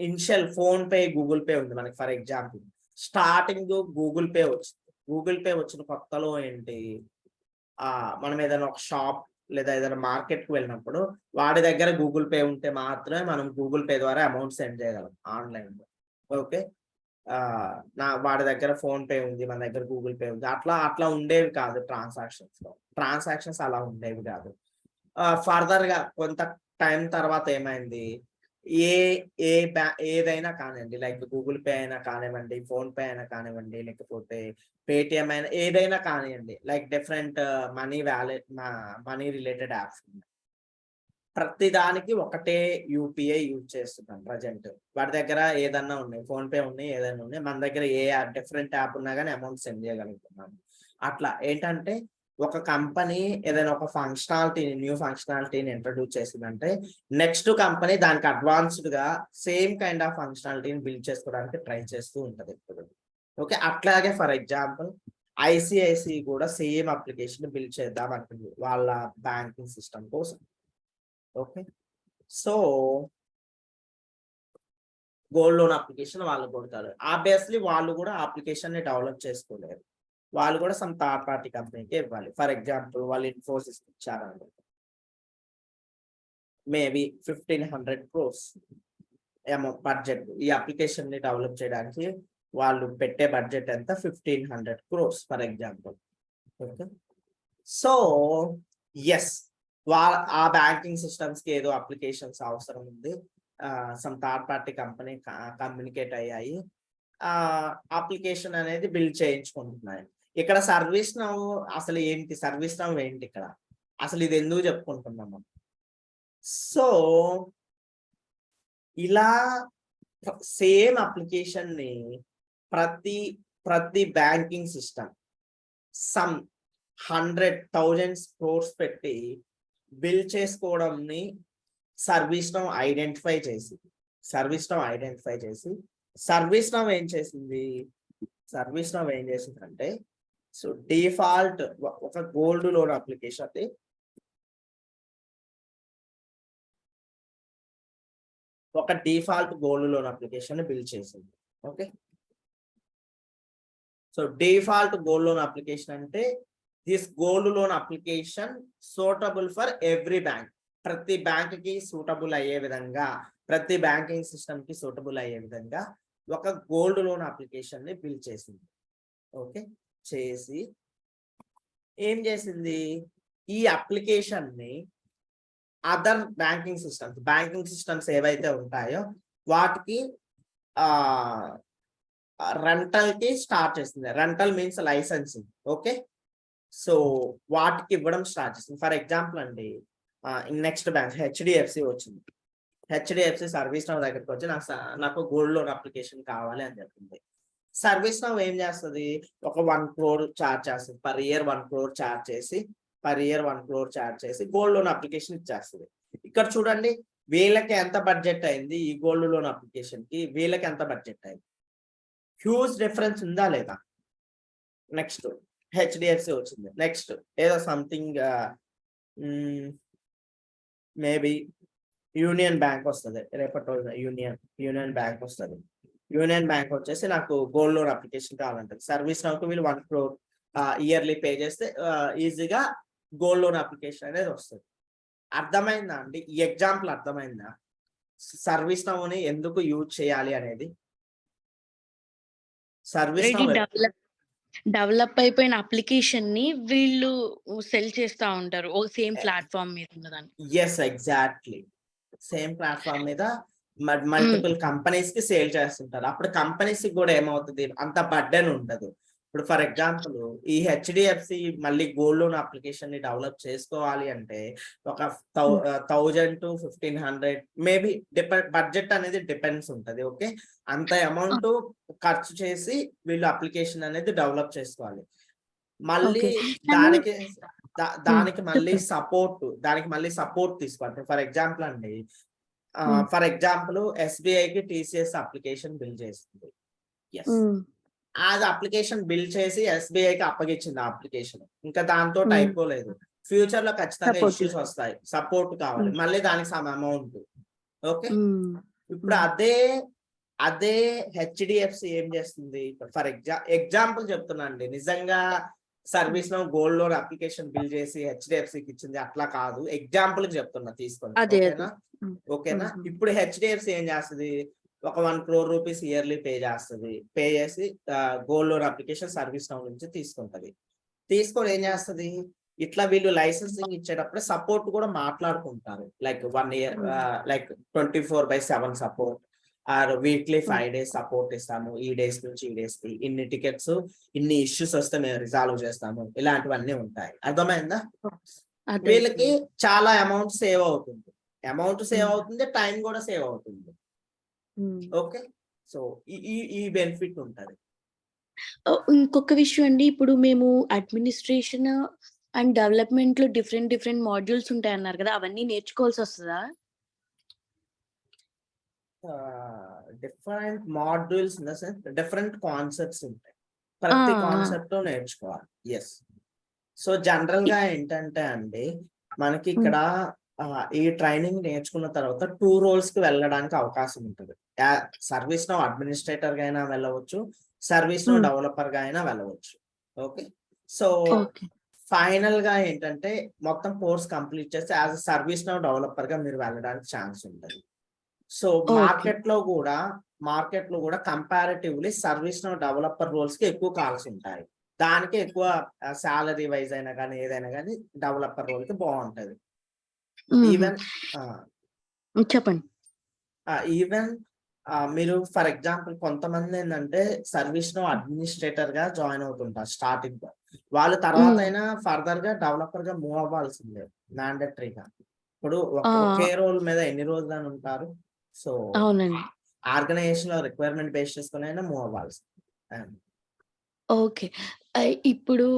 initial phone pay, Google pay ఉంది మనకి. For example starting Google pay వచ్చిన కొత్తలో ఏంటి, మనం ఏదైనా ఒక షాప్ లేదా ఏదైనా మార్కెట్ కి వెళ్ళినప్పుడు వాడి దగ్గర గూగుల్ పే ఉంటే మాత్రమే మనం గూగుల్ పే ద్వారా అమౌంట్ సెండ్ చేయగలం ఆన్లైన్ లో. ఓకే, వాడి దగ్గర ఫోన్ పే ఉంది, మన దగ్గర గూగుల్ పే ఉంది, అట్లా ఉండేవి కాదు ట్రాన్సాక్షన్స్ అలా ఉండేవి కాదు. ఫర్దర్ గా కొంత టైం తర్వాత ఏమైంది, ఏదైనా కానివ్వండి, లైక్ గూగుల్ పే అయినా కానివ్వండి, ఫోన్ పే అయినా కానివ్వండి, లేకపోతే పేటిఎం అయినా ఏదైనా కానివ్వండి, like different money related apps ప్రతి దానికి ఒకటే యూపీఐ యూజ్ చేస్తున్నాం ప్రజెంట్. వాడి దగ్గర ఏదన్నా ఉన్నాయి, ఫోన్ పే ఉన్నాయి, ఏదైనా ఉన్నాయి, మన దగ్గర ఏ డిఫరెంట్ యాప్ ఉన్నా కానీ అమౌంట్ సెండ్ చేయగలుగుతున్నాం. అట్లా ఏంటంటే ఒక కంపెనీ ఏదైనా ఒక న్యూ ఫంక్షనాలిటీని ఇంట్రడ్యూస్ చేసిందంటే నెక్స్ట్ కంపెనీ దానికి అడ్వాన్స్డ్ గా సేమ్ కైండ్ ఆఫ్ ఫంక్షనాలిటీని బిల్డ్ చేసుకోవడానికి ట్రై చేస్తూ ఉంటది ఇప్పుడు. ఓకే, అట్లాగే ఫర్ ఎగ్జాంపుల్ ఐసిఐసిఐ కూడా సేమ్ అప్లికేషన్ బిల్డ్ చేద్దాం అనుకుంది వాళ్ళ బ్యాంకింగ్ సిస్టమ్ కోసం. Okay, so gold loan application వాళ్ళు కొడతారు. ఆబ్వియస్లీ వాళ్ళు కూడా అప్లికేషన్ ని డెవలప్ చేసుకోలేరు, వాళ్ళు కూడా సమ్ థర్డ్ పార్టీ కంపెనీకి ఇవ్వాలి. ఫర్ ఎగ్జాంపుల్ వాళ్ళు ఇన్ఫోసిస్ ఇచ్చారనుకో, మేబీ 1500 crores బడ్జెట్. ఈ అప్లికేషన్ ని డెవలప్ చేయడానికి వాళ్ళు పెట్టే బడ్జెట్ ఎంత? 1500 crores for example. Okay, so yes, ఆ బ్యాంకింగ్ సిస్టమ్స్ కి ఏదో అప్లికేషన్స్ అవసరం ఉంది, some third party company communicate అయ్యాయి, అప్లికేషన్ అనేది బిల్డ్ చేయించుకుంటున్నాయి. ఇక్కడ సర్వీస్ నౌ అసలు ఏంటి? సర్వీస్ నౌ ఏంటి ఇక్కడ అసలు? ఇది ఎందుకు చెప్పుకుంటున్నాము? సో ఇలా సేమ్ అప్లికేషన్ ని ప్రతి బ్యాంకింగ్ సిస్టమ్ సమ్ 100,000 crores పెట్టి బిల్డ్ చేసుకోవడంని సర్వీస్ నౌ ఐడెంటిఫై చేసి సర్వీస్ నౌ ఏం చేసిందంటే, సో డిఫాల్ట్ ఒక గోల్డ్ లోన్ అప్లికేషన్ బిల్డ్ చేసింది. Okay, so default gold loan application అంటే this gold loan application suitable for every bank. ప్రతి బ్యాంక్ కి సూటబుల్ అయ్యే విధంగా, ప్రతి బ్యాంకింగ్ సిస్టమ్ కి సూటబుల్ అయ్యే విధంగా ఒక గోల్డ్ లోన్ అప్లికేషన్ ని బిల్డ్ చేసింది. ఓకే, చేసి ఏం చేసింది? ఈ అప్లికేషన్ ని అదర్ బ్యాంకింగ్ సిస్టమ్స్ ఏవైతే ఉంటాయో వాటికి రెంటల్ కి స్టార్ట్ చేసింది. Rental means licensing. Okay, so వాటికి ఇవ్వడం స్టార్ట్ చేసింది. ఫర్ ఎగ్జాంపుల్ అండి, నెక్స్ట్ బ్యాంక్ హెచ్డిఎఫ్సి వచ్చింది. హెచ్డిఎఫ్సి సర్వీస్ నౌ దగ్గరికి వచ్చి నాకు గోల్డ్ లోన్ అప్లికేషన్ కావాలి అని చెప్పింది. సర్వీస్ నౌ ఏం చేస్తుంది? ఒక 1 crore చార్జ్ చేస్తుంది పర్ ఇయర్. 1 crore చార్జ్ చేసి గోల్డ్ లోన్ అప్లికేషన్ ఇచ్చేస్తుంది. ఇక్కడ చూడండి, వీళ్ళకి ఎంత బడ్జెట్ అయింది, ఈ గోల్డ్ లోన్ అప్లికేషన్ కి వీళ్ళకి ఎంత బడ్జెట్ అయింది? హ్యూజ్ డిఫరెన్స్ ఉందా లేదా? నెక్స్ట్ హెచ్డిఎఫ్సి వచ్చింది. నెక్స్ట్ ఏదో సంథింగ్ మేబీ యూనియన్ బ్యాంక్ వస్తుంది. రేపటి రోజున యూనియన్ బ్యాంక్ వస్తుంది. యూనియన్ బ్యాంక్ వచ్చేసి నాకు గోల్డ్ లోన్ అప్లికేషన్ కావాలంటుంది. సర్వీస్ నౌకు వీళ్ళు 1 crore ఇయర్లీ పే చేస్తే ఈజీగా గోల్డ్ లోన్ అప్లికేషన్ అనేది వస్తుంది. అర్థమైందా అండి? ఈ ఎగ్జాంపుల్ అర్థమైందా? సర్వీస్ నౌని ఎందుకు యూజ్ చేయాలి అనేది? సర్వీస్ నౌ డెవలప్ అయిపోయిన అప్లికేషన్ ని వీళ్ళు సెల్ చేస్తా ఉంటారు సేమ్ ప్లాట్ఫామ్ మీద ఉన్నదాన్ని. Yes, exactly. సేమ్ ప్లాట్ఫామ్ మీద మల్టిపుల్ కంపెనీస్ కి సేల్ చేస్తుంటారు. అప్పుడు కంపెనీస్ కి కూడా ఏమవుతుంది, అంత బర్డెన్ ఉండదు. ఇప్పుడు ఫర్ ఎగ్జాంపుల్ ఈ హెచ్డిఎఫ్సి మళ్ళీ గోల్డ్ లోన్ అప్లికేషన్ ని డెవలప్ చేసుకోవాలి అంటే ఒక 1000 to 1500 మేబీ బడ్జెట్ అనేది డిపెండ్స్ ఉంటది. ఓకే, అంత అమౌంట్ ఖర్చు చేసి వీళ్ళు అప్లికేషన్ అనేది డెవలప్ చేసుకోవాలి. మళ్ళీ దానికి మళ్ళీ సపోర్ట్ తీసుకోవాలి. ఫర్ ఎగ్జాంపుల్ అండి, ఫర్ ఎగ్జాంపుల్ ఎస్బీఐకి టీసీఎస్ అప్లికేషన్ బిల్డ్ చేస్తుంది. అది అప్లికేషన్ బిల్డ్ చేసి ఎస్బీఐకి అప్పగించింది. ఆ అప్లికేషన్ ఇంకా దాంతో అయిపోలేదు. ఫ్యూచర్ లో ఖచ్చితంగా ఇష్యూస్ వస్తాయి, సపోర్ట్ కావాలి, మళ్ళీ దానికి సమ్ అమౌంట్. ఓకే, ఇప్పుడు అదే హెచ్డిఎఫ్సి ఏం చేస్తుంది? ఫర్ ఎగ్జాంపుల్ చెప్తున్నా అండి, నిజంగా సర్వీస్ లో గోల్డ్ లోన్ అప్లికేషన్ బిల్డ్ చేసి హెచ్డిఎఫ్సికి ఇచ్చింది అట్లా కాదు, ఎగ్జాంపుల్ చెప్తున్నా తీసుకోండి. ఓకేనా? ఇప్పుడు హెచ్డిఎఫ్సి ఏం చేస్తుంది? ఒక 1 crore rupees ఇయర్లీ పే చేసి gold loan application service now నుంచి తీసుకొని ఏం చేస్తుంది? ఇట్లా వీళ్ళు లైసెన్సింగ్ ఇచ్చేటప్పుడు సపోర్ట్ కూడా మాట్లాడుకుంటారు. Like 1 year, like 24/7 support, or weekly 5 days support ఇస్తాము. ఈ డేస్ నుంచి ఈ డేస్ కి ఇన్ని టికెట్స్, ఇన్ని ఇష్యూస్ వస్తే మేము రిజాల్వ్ చేస్తాము. ఇలాంటివన్నీ ఉంటాయి. అర్థమైందా? వీళ్ళకి చాలా అమౌంట్ సేవ్ అవుతుంది, టైం కూడా సేవ్ అవుతుంది. ఓకే, సో ఈ బెనిఫిట్ ఉంటది. ఇంకొక విషయం అండి, ఇప్పుడు మేము అడ్మినిస్ట్రేషన్ అండ్ డెవలప్మెంట్ లో డిఫరెంట్ మాడ్యూల్స్ ఉంటాయి అన్నారు కదా, అవన్నీ నేర్చుకోవాల్సి వస్తుందా? Different modules in the sense different concepts ఉంటాయి, ప్రతి కాన్సెప్ట్ నేర్చుకోవాలి. ఎస్, సో జనరల్ గా ఏంటంటే అండి, మనకి ఇక్కడ ఈ ట్రైనింగ్ నేర్చుకున్న తర్వాత 2 రోల్స్ కి వెళ్ళడానికి అవకాశం ఉంటుంది. సర్వీస్ నౌ అడ్మినిస్ట్రేటర్ గా అయినా వెళ్ళవచ్చు, సర్వీస్ నౌ డెవలపర్ గా అయినా వెళ్ళవచ్చు. Okay, so okay. ఫైనల్ గా ఏంటంటే మొత్తం కోర్స్ కంప్లీట్ చేస్తే యాజ్ సర్వీస్ నౌ డెవలపర్ గా మీరు వెళ్ళడానికి ఛాన్స్ ఉంటుంది. So okay. మార్కెట్ లో కూడా comparatively ServiceNow developer roles కి ఎక్కువ కాల్స్ ఉంటాయి. దానికి ఎక్కువ సాలరీ వైజ్ అయినా కానీ ఏదైనా కానీ డెవలపర్ రోల్ కి బాగుంటది. ఈవెన్ చెప్పండి. ఈవెన్ మీరు ఫర్ ఎగ్జాంపుల్ కొంతమంది ఏంటంటే సర్వీస్ నో అడ్మినిస్ట్రేటర్ గా జాయిన్ అవుతుంటారు స్టార్టింగ్ లో. వాళ్ళు తర్వాత అయినా ఫర్దర్ గా డెవలపర్ గా మూవ్ అవ్వాల్సిందే మ్యాండటరీగా. ఇప్పుడు ఒకే రోల్ మీద ఎన్ని రోజులు అని ఉంటారు. సో అవునండి. ఆర్గనైజేషన్ లో రిక్వైర్మెంట్ బేస్ చేసుకుని అయినా మూవ్ అవ్వాల్సిందే. ఓకే. ఇప్పుడు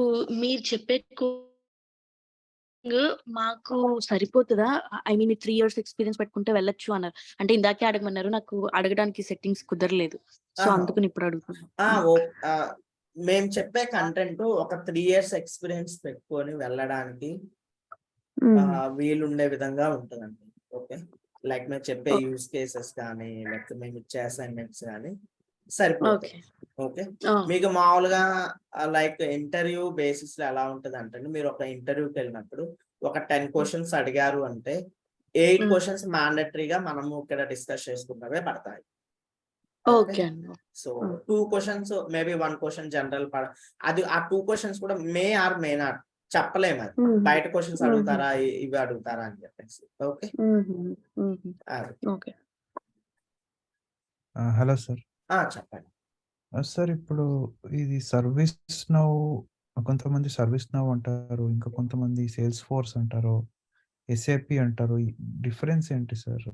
మీరు చెప్పే మాకు సరిపోతదా? ఐ మీన్ 3 ఇయర్స్ ఎక్స్‌పీరియన్స్ పెట్టుకుంటే వెళ్ళొచ్చు అన్నారు. అంటే ఇందాకే అడగమన్నారు. నాకు అడగడానికి సెట్టింగ్స్ కుదరలేదు. సో, ఆహా! అందుకని ఇప్పుడు అడుగుతున్నా. మేము చెప్పే కంటెంట్ ఒక 3 ఇయర్స్ ఎక్స్పీరియన్స్ పెట్టుకొని వెళ్ళడానికి వీలుండే విధంగా ఉంటదండి. ఓకే, లైక్ మేము చెప్పే ఓకే. యూజ్ కేసెస్ కానీ లేకపోతే మేము ఇచ్చే అసైన్మెంట్స్ కానీ సరిపోతాయి. ఓకే, మీకు మామూలుగా లైక్ ఇంటర్వ్యూ బేసిస్ లో ఎలా ఉంటది అంటే మీరు ఒక ఇంటర్వ్యూకి వెళ్ళినప్పుడు ఒక 10 క్వశ్చన్స్ అడిగారు అంటే 8 క్వశ్చన్స్ మ్యాండటరీగా మనము ఇక్కడ డిస్కస్ చేసుకున్నవే పడతాయి. ఓకే అండి. So 2 questions maybe 1 question general అది ఆ 2 క్వశ్చన్స్ కూడా మే ఆర్ మే నాట్ చెప్పలేము. అది బయట క్వశ్చన్స్ అడుగుతారా ఇవి అడుగుతారా అని చెప్పేసి. Okay, okay. Hello sir. చెప్పండి. సార్ ఇప్పుడు ఇది సర్వీస్ నౌ, కొంతమంది సర్వీస్ నౌ అంటారు. ఇంకా కొంతమంది సేల్స్ ఫోర్స్ అంటారు. ఎస్ఏపి అంటారు. డిఫరెన్స్ ఏంటి సార్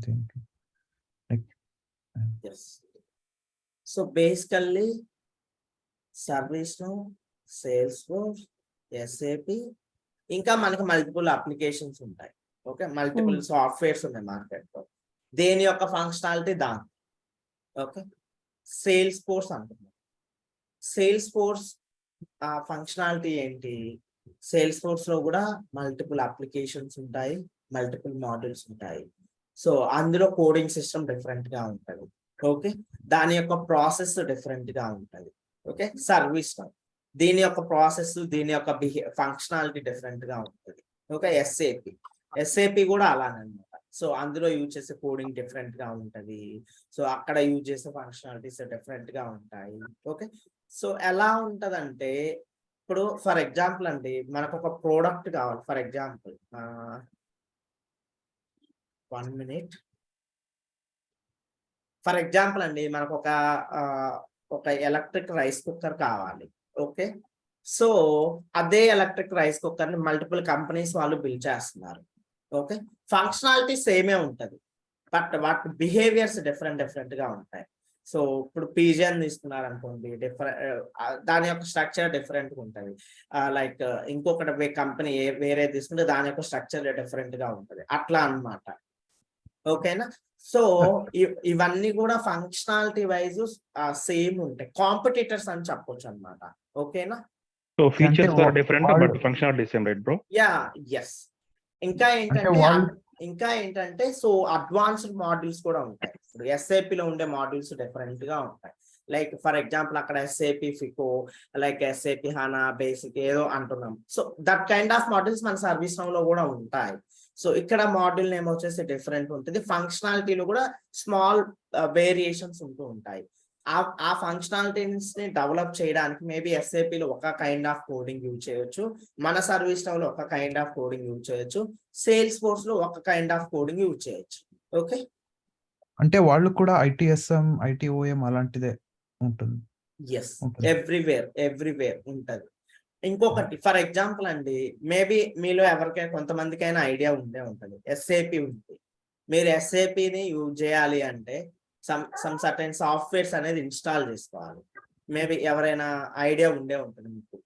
దీనికి? Like so basically service now, sales force, SAP ఇంకా మనకి మల్టిపుల్ అప్లికేషన్స్ ఉంటాయి. ఓకే, మల్టిపుల్ సాఫ్ట్వేర్స్ ఉన్నాయి మార్కెట్ లో. దేని యొక్క ఫంక్షనాలిటీ దాని. ఓకే, సేల్స్ ఫోర్స్ అంటున్నాం. సేల్స్ ఫోర్స్ ఫంక్షనాలిటీ ఏంటి? సేల్స్ ఫోర్స్ లో కూడా మల్టిపుల్ అప్లికేషన్స్ ఉంటాయి, మల్టిపుల్ మాడ్యూల్స్ ఉంటాయి. సో అందులో కోడింగ్ సిస్టమ్ డిఫరెంట్ గా ఉంటది. ఓకే, దాని యొక్క ప్రాసెస్ డిఫరెంట్ గా ఉంటది. ఓకే, సర్వీస్ దీని యొక్క ప్రాసెస్, దీని యొక్క ఫంక్షనాలిటీ డిఫరెంట్ గా ఉంటుంది. ఓకే, ఎస్ఏపి కూడా అలానే అనమాట. సో అందులో యూజ్ చేసే కోడింగ్ డిఫరెంట్ గా ఉంటది. సో అక్కడ యూజ్ చేసే ఫంక్షనాలిటీస్ డిఫరెంట్ గా ఉంటాయి. ఓకే, సో ఎలా ఉంటదంటే ఇప్పుడు ఫర్ ఎగ్జాంపుల్ అండి మనకు ఒక ప్రోడక్ట్ కావాలి. For example 1 minute. For example అండి మనకు ఒక ఎలక్ట్రిక్ రైస్ కుక్కర్ కావాలి. ఓకే, సో అదే ఎలక్ట్రిక్ రైస్ కుక్కర్ ని మల్టిపుల్ కంపెనీస్ వాళ్ళు బిల్డ్ చేస్తున్నారు. ఓకే, ఫంక్షనాలిటీ సేమే ఉంటది, బట్ వాటి బిహేవియర్స్ డిఫరెంట్ గా ఉంటాయి. సో ఇప్పుడు పిజిఎన్ తీసుకున్నారు అనుకోండి, దాని యొక్క స్ట్రక్చర్ డిఫరెంట్ గా ఉంటది. లైక్ ఇంకొకటి కంపెనీ వేరే తీసుకుంటే దాని యొక్క స్ట్రక్చర్ డిఫరెంట్ గా ఉంటది. అట్లా అన్నమాట. ఓకేనా? సో ఇవన్నీ కూడా ఫంక్షనాలిటీ వైజ్ సేమ్ ఉంటాయి. కాంపిటీటర్స్ అని చెప్పొచ్చు అన్నమాట. ఓకేనా? సో ఫీచర్స్ అంటే ఆర్ డిఫరెంట్ వాళ్ళు but functionality same, right bro? Yes. ఇంకా అంటే వాళ్ళు ఏంటంటే సో అడ్వాన్స్డ్ మాడ్యూల్స్ కూడా ఉంటాయి. ఇప్పుడు ఎస్ఏపి లో ఉండే మాడ్యూల్స్ డిఫరెంట్ గా ఉంటాయి. లైక్ ఫర్ ఎగ్జాంపుల్ అక్కడ SAP FICO, like SAP HANA basic ఏదో అంటున్నాం. So that kind of modules మన సర్వీస్ లో కూడా ఉంటాయి. సో ఇక్కడ మాడ్యూల్ నేమ్ వచ్చేసి డిఫరెంట్ ఉంటుంది. ఫంక్షనాలిటీలో కూడా స్మాల్ వేరియేషన్స్ ఉంటూ ఉంటాయి. ఆ ఫంక్షనాలిటీస్ ని డెవలప్ చేయడానికి మేబీ ఎస్ఏపి లో ఒక కైండ్ ఆఫ్ కోడింగ్ యూజ్ చేయొచ్చు, మన సర్వీస్ లో ఒక కైండ్ ఆఫ్ కోడింగ్ యూజ్ చేయొచ్చు, సేల్స్ ఫోర్స్ లో ఒక కైండ్ ఆఫ్ కోడింగ్ యూజ్ చేయొచ్చు. ఓకే, అంటే వాళ్ళు కూడా ఐటీఎస్ఎం, ఐటీఓఎం అలాంటిదే ఉంటుంది. ఎస్, ఎవ్రీవేర్ ఉంటది. ఇంకొకటి ఫర్ ఎగ్జాంపుల్ అండి, మేబీ మీలో ఎవరికైనా కొంతమందికైనా ఐడియా ఉండే ఉంటుంది. ఎస్ఏపి ఉంది, మీరు ఎస్ఏపిని యూజ్ చేయాలి అంటే సమ్ సర్టెన్ సాఫ్ట్వేర్స్ అనేది ఇన్స్టాల్ చేసుకోవాలి. మేబీ ఎవరైనా ఐడియా ఉండే ఉంటుంది మీకు.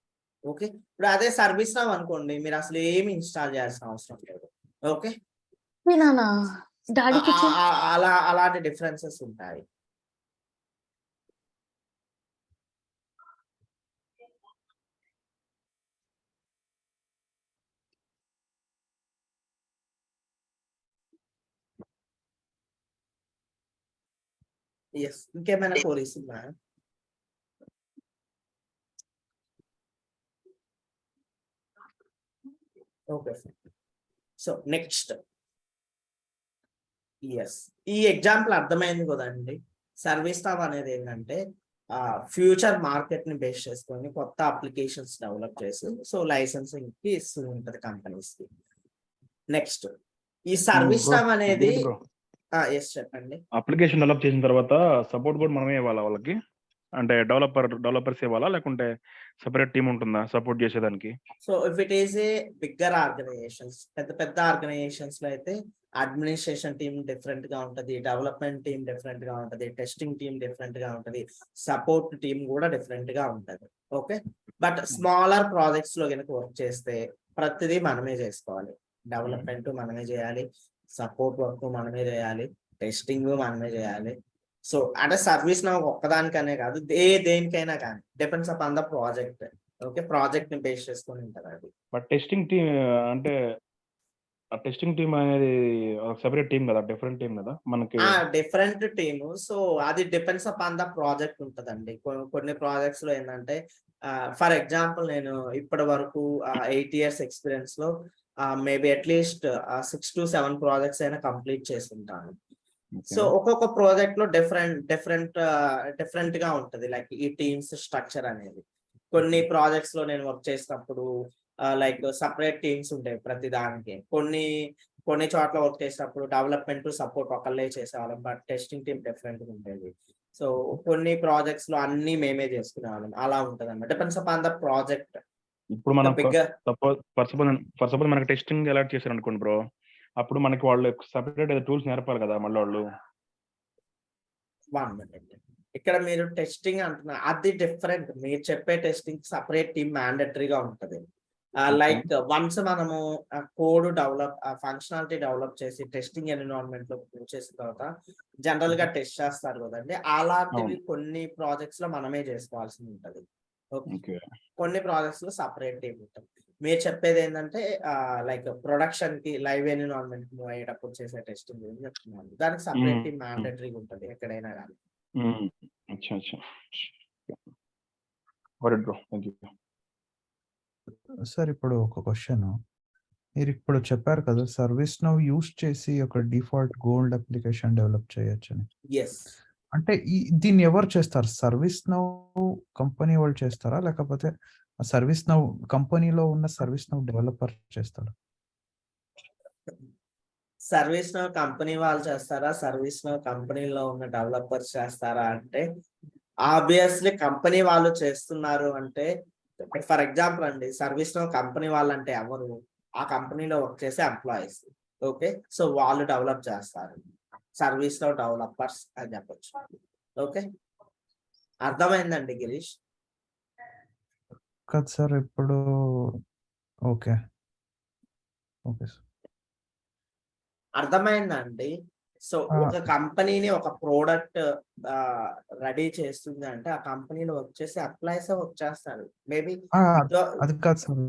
ఓకే, ఇప్పుడు అదే సర్వీస్ నౌ అనుకోండి, మీరు అసలు ఏమి ఇన్స్టాల్ చేయాల్సిన అవసరం లేదు. ఓకే, అలాంటి డిఫరెన్సెస్ ఉంటాయి. ఎస్, ఇంకేమైనా క్వరీస్ ఉన్నాయా? Okay, so next. ఎస్, ఈ ఎగ్జాంపుల్ అర్థమైంది కదండి. సర్వీస్ నావ్ అనేది ఏంటంటే ఫ్యూచర్ మార్కెట్ ని బేస్ చేసుకొని కొత్త అప్లికేషన్స్ డెవలప్ చేసి సో లైసెన్సింగ్ కి ఇస్తూ ఉంటది కంపెనీస్ కి. నెక్స్ట్, ఈ సర్వీస్ నావ్ అనేది ఎస్ చెప్పండి. అప్లికేషన్ డెవలప్ చేసిన తర్వాత సపోర్ట్ కూడా మనమే ఇవ్వాలా వాళ్ళకి? అంటే డెవలపర్స్ ఇవ్వాలా, లేకుంటే సెపరేట్ టీం ఉంటుందా సపోర్ట్ చేసేదానికి? So if it is a bigger organizations, పెద్ద పెద్ద ఆర్గనైజేషన్స్ లో అయితే అడ్మినిస్ట్రేషన్ టీమ్ డిఫరెంట్ గా ఉంటది, డెవలప్మెంట్ టీమ్ డిఫరెంట్ గా ఉంటది, టెస్టింగ్ టీమ్ డిఫరెంట్ గా ఉంటది, సపోర్ట్ టీమ్ కూడా డిఫరెంట్ గా ఉంటది. ఓకే, బట్ స్మాలర్ ప్రాజెక్ట్స్ లో కనుక వర్క్ చేస్తే ప్రతిదీ మనమే చేసుకోవాలి. డెవలప్మెంట్ మనమే చేయాలి, సపోర్ట్ వర్క్ మనమే చేయాలి, టెస్టింగ్ మనమే చేయాలి. సో అంటే సర్వీస్ నా ఒక్కదానికనే కాదు, దేనికైనా కానీ depends upon the project. Okay, project ని బేస్ చేసుకొని ఉంటుంది అది. బట్ టెస్టింగ్ టీమ్ అంటే ఆ టెస్టింగ్ టీమ్ అనేది సెపరేట్ టీం కదా, డిఫరెంట్ టీం కదా మనకి? Different team. సో అది డిపెండ్స్ అపాన్ ద ప్రాజెక్ట్ ఉంటదండి. కొన్ని ప్రాజెక్ట్స్ లో ఏంటంటే ఫర్ ఎగ్జాంపుల్ నేను ఇప్పటి వరకు 8 years ఎక్స్పీరియన్స్ లో మేబీ అట్లీస్ట్ 6 to 7 ప్రాజెక్ట్స్ అయినా కంప్లీట్ చేస్తుంటాను. సో ఒక్కొక్క ప్రాజెక్ట్ లో డిఫరెంట్ గా ఉంటది లైక్ ఈ టీమ్స్ స్ట్రక్చర్ అనేది. కొన్ని ప్రాజెక్ట్స్ లో నేను వర్క్ చేసినప్పుడు లైక్ సపరేట్ టీమ్స్ ఉంటాయి ప్రతి దానికి. కొన్ని చోట్ల వర్క్ చేసినప్పుడు డెవలప్మెంట్ సపోర్ట్ ఒకళ్ళే చేసేవాళ్ళం, బట్ టెస్టింగ్ టీమ్ డిఫరెంట్ గా ఉండేది. సో కొన్ని ప్రాజెక్ట్స్ లో అన్ని మేమే చేసుకునేవాళ్ళం. అలా ఉంటది అన్నమాట, డిపెండ్స్ అపాన్ ద ప్రాజెక్ట్. ఇప్పుడు మనం బిగ్గర్ ఫర్ సపోజ్ మనకి టెస్టింగ్ అలాట్ చేశారు అనుకోండి బ్రో, అప్పుడు మనకి వాళ్ళు సపరేట్ టూల్స్ నేర్పాలి కదా మళ్ళీ వాళ్ళు. 1 minute, ఇక్కడ మీరు టెస్టింగ్ అంటున్నారు, అది డిఫరెంట్. మీరు చెప్పే టెస్టింగ్ సపరేట్ టీమ్ మ్యాండటరీగా ఉంటది. లైక్ వన్స్ మనము కోడ్ డెవలప్ ఫంక్షనాలిటీ డెవలప్ చేసి టెస్టింగ్ ఎన్విరాన్మెంట్ లో చేసిన తర్వాత జనరల్ గా టెస్ట్ చేస్తారు కదండి, అలాంటివి కొన్ని ప్రాజెక్ట్స్ లో మనమే చేసుకోవాల్సి ఉంటది. ఓకే, కొన్ని ప్రాజెక్ట్స్ లో సపరేట్ టీమ్ ఉంటుంది. మీరు చెప్పేది ఏంటంటే లైక్ ప్రొడక్షన్ కి లైవ్ ఎన్విరాన్మెంట్ మూవ్ అయ్యేటప్పుడు చేసే టెస్టింగ్ గురించి చెప్తున్నాను. దానికి సపరేట్ టీమ్ మ్యాండటరీగా ఉంటుంది ఎక్కడైనా కానీ. సార్ ఇప్పుడు ఒక క్వశ్చన్, మీరు ఇప్పుడు చెప్పారు కదా సర్వీస్ నౌ యూస్ చేసి ఒక డిఫాల్ట్ గోల్డ్ అప్లికేషన్ డెవలప్ చేయొచ్చని. ఎస్, అంటే దీన్ని ఎవరు చేస్తారు? సర్వీస్ నౌ కంపెనీ వాళ్ళు చేస్తారా, లేకపోతే సర్వీస్ నౌ కంపెనీలో ఉన్న సర్వీస్ నౌ డెవలపర్ చేస్తారా? సర్వీస్ నౌ కంపెనీ వాళ్ళు చేస్తారా, సర్వీస్ నౌ కంపెనీలో ఉన్న డెవలపర్స్ చేస్తారా అంటే ఆబ్వియస్లీ కంపెనీ వాళ్ళు చేస్తున్నారు. అంటే ఫర్ ఎగ్జాంపుల్ అండి, సర్వీస్ నౌ కంపెనీ వాళ్ళు అంటే ఎవరు? ఆ కంపెనీలో వర్క్ చేసే ఎంప్లాయీస్. ఓకే, సో వాళ్ళు డెవలప్ చేస్తారు, సర్వీస్ నౌ డెవలపర్స్ అని చెప్పొచ్చు. ఓకే, అర్థమైందండి గిరీష్? కాదు సార్ ఇప్పుడు. ఓకే ఓకే సార్, అర్థమైందండి. సో ఒక కంపెనీని ఒక ప్రోడక్ట్ రెడీ చేస్తుంది అంటే ఆ కంపెనీలో వర్క్ చేసి ఎంప్లాయీస్ వర్క్ చేస్తారు. మేబీ అది కాదు sir,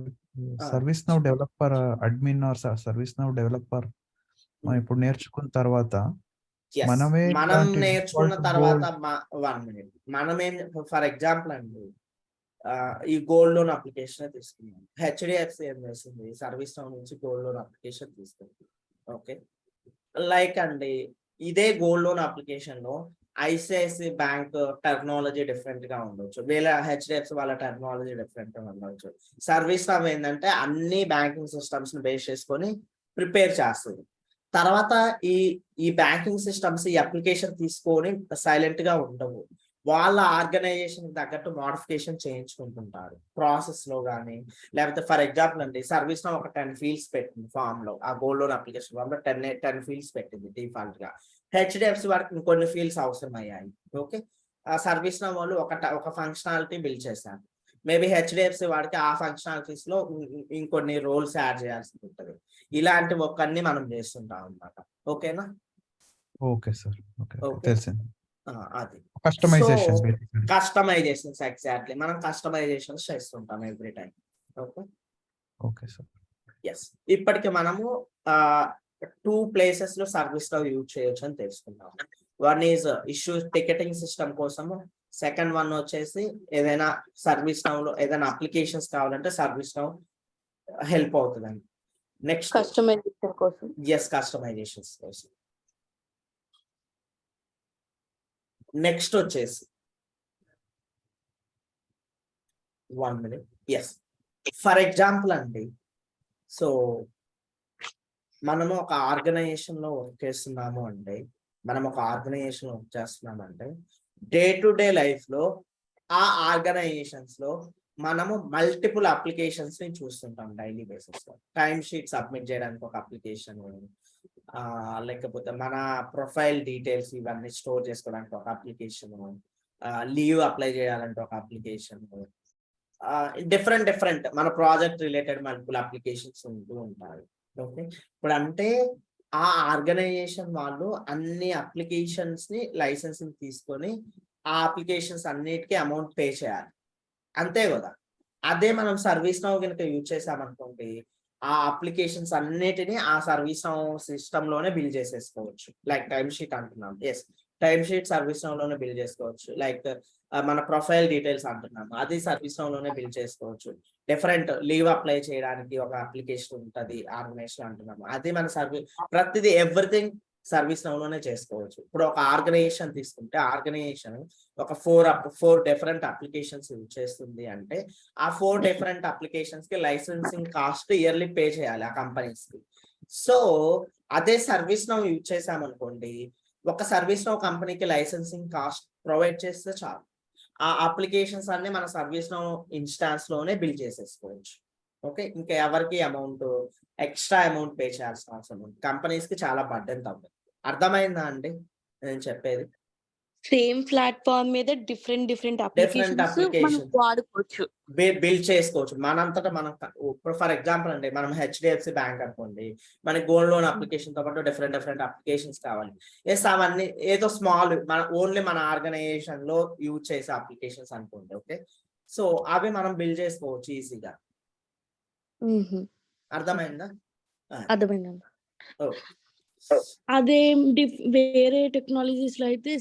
service now developer admin or service now developer మనం ఇప్పుడు నేర్చుకున్న తర్వాత మనం నేర్చుకున్న తర్వాత 1 minute మనమేం ఫర్ ఎగ్జాంపుల్ అండి ఈ గోల్డ్ లోన్ అప్లికేషన్ తీసుకున్నాం. హెచ్డిఎఫ్సి ఏం చేసింది, సర్వీస్ నౌ నుంచి గోల్డ్ లోన్ అప్లికేషన్ తీసుకుంది. ఓకే, లైక్ అండి ఇదే గోల్డ్ లోన్ అప్లికేషన్ లో ఐసిఐసి బ్యాంక్ టెక్నాలజీ డిఫరెంట్ గా ఉండొచ్చు, వీళ్ళ హెచ్డిఎఫ్సి వాళ్ళ టెక్నాలజీ డిఫరెంట్ గా ఉండొచ్చు. సర్వీస్ నౌ ఏంటంటే అన్ని బ్యాంకింగ్ సిస్టమ్స్ ని బేస్ చేసుకొని ప్రిపేర్ చేస్తుంది. తర్వాత ఈ బ్యాంకింగ్ సిస్టమ్స్ ఈ అప్లికేషన్ తీసుకొని సైలెంట్ గా ఉండవు, వాళ్ళ ఆర్గనైజేషన్ తగ్గట్టు మోడిఫికేషన్ చేయించుకుంటుంటారు ప్రాసెస్ లో కానీ. లేకపోతే ఫర్ ఎగ్జాంపుల్ అండి సర్వీస్ లో ఒక 10 fields పెట్టింది ఫామ్ లో, ఆ గోల్డ్ లోన్ అప్లికేషన్ ఫామ్ లో 10 fields పెట్టింది డిఫాల్ట్ గా. హెచ్డిఎఫ్సి వారికి ఇంకొన్ని ఫీల్డ్స్ అవసరం అయ్యాయి. ఓకే, ఆ సర్వీస్ లో వాళ్ళు ఒక ఫంక్షనాలిటీ బిల్డ్ చేశారు. మేబీ హెచ్డిఎఫ్సి వాడికి ఆ ఫంక్షనాలిటీస్ లో ఇంకొన్ని రోల్స్ యాడ్ చేయాల్సి ఉంటుంది. ఇలాంటి ఒక్కన్ని మనం చేస్తుంటాం అన్నమాట. ఓకేనా? ఓకే సార్, ఓకే తెలిసింది. అది కస్టమైజేషన్స్ ఎగ్జాక్ట్లీ, మనం కస్టమైజేషన్స్ చేస్తుంటాం every time. Okay okay sir, yes. ఇప్పటికి మనము 2 places లో సర్వీస్ లో యూజ్ చేయొచ్చు అని తెలుసుకున్నాం. One is issue ticketing system కోసము, సెకండ్ వన్ వచ్చేసి ఏదైనా సర్వీస్ నౌ లో ఏదైనా అప్లికేషన్స్ కావాలంటే సర్వీస్ నౌ హెల్ప్ అవుతుందండి. నెక్స్ట్ కస్టమైజేషన్ కోసం. కస్టమైజేషన్స్ కోసం. నెక్స్ట్ వచ్చేసి 1 minute. ఫర్ ఎగ్జాంపుల్ అండి, సో మనము ఒక ఆర్గనైజేషన్ లో వర్క్ చేస్తున్నాము అంటే, డే టు డే లైఫ్ లో ఆ ఆర్గనైజేషన్స్ లో మనము మల్టిపుల్ అప్లికేషన్స్ ని చూస్తుంటాం డైలీ బేసిస్ లో. టైం షీట్ సబ్మిట్ చేయడానికి ఒక అప్లికేషన్, లేకపోతే మన ప్రొఫైల్ డీటెయిల్స్ ఇవన్నీ స్టోర్ చేసుకోవడానికి ఒక అప్లికేషన్, లీవ్ అప్లై చేయాలంటే ఒక అప్లికేషన్, డిఫరెంట్ మన ప్రాజెక్ట్ రిలేటెడ్ మల్టిపుల్ అప్లికేషన్స్ ఉంటూ ఉంటాయి. ఓకే, ఇప్పుడు అంటే ఆ ఆర్గనైజేషన్ వాళ్ళు అన్ని అప్లికేషన్స్ ని లైసెన్సింగ్ తీసుకొని ఆ అప్లికేషన్స్ అన్నిటికీ అమౌంట్ పే చేయాలి, అంతే కదా. అదే మనం సర్వీస్ నౌ కనుక యూజ్ చేసామనుకోండి, ఆ అప్లికేషన్స్ అన్నిటిని ఆ సర్వీస్ నౌ సిస్టమ్ లోనే బిల్ చేసేసుకోవచ్చు. లైక్ టైం షీట్ అంటున్నాం, టైం షీట్ సర్వీస్ నౌ లోనే బిల్ చేసుకోవచ్చు. లైక్ మన ప్రొఫైల్ డీటెయిల్స్ అంటున్నాము, అది సర్వీస్ నౌ లోనే బిల్ చేసుకోవచ్చు. డిఫరెంట్ లీవ్ అప్లై చేయడానికి ఒక అప్లికేషన్ ఉంటుంది ఆర్గనైజేషన్ అంటున్నాము, అది మన ప్రతిదీ ఎవ్రీథింగ్ సర్వీస్ నౌ లోనే చేసుకోవచ్చు. ఇప్పుడు ఒక ఆర్గనైజేషన్ తీసుకుంటే, ఆర్గనైజేషన్ ఒక 4 డిఫరెంట్ అప్లికేషన్స్ యూజ్ చేస్తుంది అంటే, ఆ 4 డిఫరెంట్ అప్లికేషన్స్ కి లైసెన్సింగ్ కాస్ట్ ఇయర్లీ పే చేయాలి ఆ కంపెనీస్ కి. సో అదే సర్వీస్ నౌ యూజ్ చేసామనుకోండి, ఒక సర్వీస్ నౌ కంపెనీకి లైసెన్సింగ్ కాస్ట్ ప్రొవైడ్ చేస్తే చాలు, ఆ అప్లికేషన్స్ అన్ని మన సర్వీస్ నౌ ఇన్స్టాన్స్ లోనే బిల్ చేసేసుకోవచ్చు. ఓకే, ఇంకా ఎవరికి ఎక్స్ట్రా అమౌంట్ పే చేయాల్సిన అవసరం ఉంది. కంపెనీస్ కి చాలా బర్డెన్ తగ్గుతుంది. అర్థమైందా అండి నేను చెప్పేది? సేమ్ ప్లాట్‌ఫార్మ్ మీద డిఫరెంట్ అప్లికేషన్స్ మనం అప్లికేషన్స్ వాడుకోవచ్చు. బిల్డ్ చేసుకోవచ్చు మనంతటా మనం. ఇప్పుడు ఫర్ ఎగ్జాంపుల్ అండి, మనం హెచ్డిఎఫ్సి బ్యాంక్ అనుకోండి, మనకి గోల్డ్ లోన్ అప్లికేషన్ తో పాటు డిఫరెంట్ అప్లికేషన్స్ కావాలి. అవన్నీ ఏదో స్మాల్ ఓన్లీ మన ఆర్గనైజేషన్ లో యూజ్ చేసే అప్లికేషన్స్ అనుకోండి. ఓకే, సో అవి మనం బిల్డ్ చేసుకోవచ్చు ఈజీగా. అర్థమైందా? అర్థమైందండి. ఓకే, అదే వేరే టెక్నాలజీస్ లో అయితే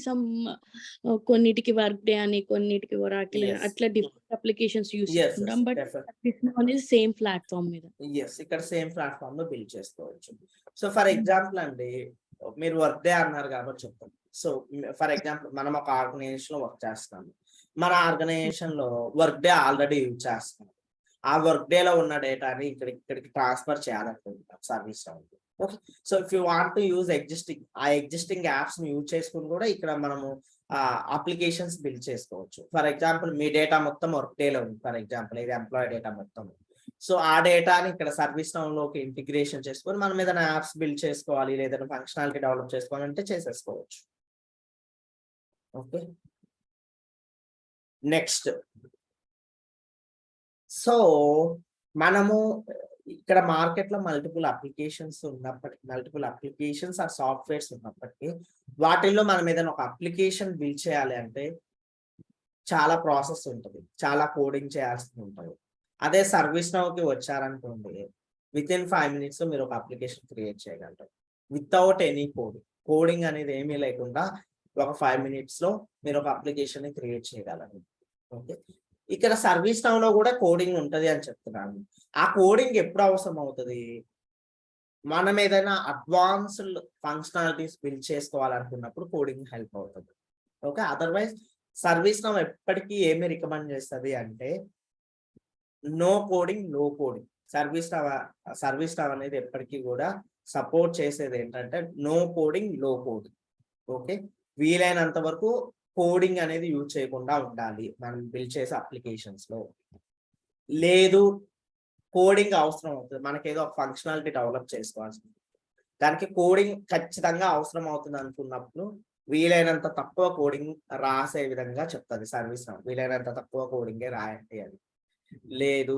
కొన్నిటికి వర్క్ డే అని, కొన్నిటికి ఒరాకిల్ అని, అట్లా డిఫరెంట్ అప్లికేషన్స్ యూస్ చేసుకుంటాం. బట్ అనేది సేమ్ ప్లాట్‌ఫార్మ్ మీద. ఇక్కడ సేమ్ ప్లాట్‌ఫార్మ్ లో బిల్డ్ చేసుకోవచ్చు. సో ఫర్ ఎగ్జాంపుల్ అండి, మీరు వర్క్ డే అన్నారు కాబట్టి చెప్తాను. సో ఫర్ ఎగ్జాంపుల్ మనం ఒక ఆర్గనైజేషన్ లో వర్క్ చేస్తాము. మన ఆర్గనైజేషన్ లో వర్క్ డే ఆల్రెడీ యూజ్ చేస్తాం. ఆ వర్క్ డే లో ఉన్న డేటాని ఇక్కడికి ట్రాన్స్ఫర్ చేయాలనుకుంటున్నాం service now. Okay, so if you want to use existing apps ని యూజ్ చేసుకుని కూడా ఇక్కడ మనము అప్లికేషన్స్ బిల్డ్ చేసుకోవచ్చు. ఫర్ ఎగ్జాంపుల్ మీ డేటా మొత్తం వర్క్ డే లో ఉంది, ఫర్ ఎగ్జాంపుల్ ఇది ఎంప్లాయీ డేటా మొత్తం. సో ఆ డేటాని ఇక్కడ సర్వీస్ నౌ లోకి ఇంటిగ్రేషన్ చేసుకొని మనం ఏదైనా యాప్స్ బిల్డ్ చేసుకోవాలి, లేదా ఫంక్షనాలిటీ డెవలప్ చేసుకోవాలంటే చేసేసుకోవచ్చు. ఓకే, నెక్స్ట్, సో మనము ఇక్కడ మార్కెట్ లో మల్టిపుల్ అప్లికేషన్స్ ఆ సాఫ్ట్వేర్స్ ఉన్నప్పటికీ, వాటిల్లో మనం ఏదైనా ఒక అప్లికేషన్ బిల్డ్ చేయాలి అంటే చాలా ప్రాసెస్ ఉంటుంది, చాలా కోడింగ్ చేయాల్సి ఉంటుంది. అదే సర్వీస్ నౌకి వచ్చారనుకోండి, వితిన్ 5 minutes మీరు ఒక అప్లికేషన్ క్రియేట్ చేయగలరు వితౌట్ ఎనీ కోడింగ్ అనేది ఏమీ లేకుండా. ఒక 5 minutes లో మీరు ఒక అప్లికేషన్ ని క్రియేట్ చేయగలరు. ఓకే, ఇక్కడ సర్వీస్ నౌ లో కూడా కోడింగ్ ఉంటది అని చెప్తున్నాను. ఆ కోడింగ్ ఎప్పుడు అవసరం అవుతుంది? మనం ఏదైనా అడ్వాన్స్డ్ ఫంక్షనాలిటీస్ బిల్డ్ చేసుకోవాలనుకున్నప్పుడు కోడింగ్ హెల్ప్ అవుతుంది. ఓకే, అదర్వైజ్ సర్వీస్ నౌ ఎప్పటికీ ఏమి రికమెండ్ చేస్తుంది అంటే no coding, low coding. ServiceNow అనేది ఎప్పటికీ కూడా సపోర్ట్ చేసేది ఏంటంటే no coding, low coding. Okay, వీలైనంత వరకు కోడింగ్ అనేది యూజ్ చేయకుండా ఉండాలి మనం బిల్డ్ చేసే అప్లికేషన్స్ లో. లేదు కోడింగ్ అవసరం అవుతుంది, మనకి ఏదో ఒక ఫంక్షనాలిటీ డెవలప్ చేసుకోవాల్సి ఉంటుంది, దానికి కోడింగ్ ఖచ్చితంగా అవసరం అవుతుంది అనుకున్నప్పుడు వీలైనంత తక్కువ కోడింగ్ రాసే విధంగా చెప్తుంది సర్వీస్ నౌ. వీలైనంత తక్కువ కోడింగే రాయండి అని. లేదు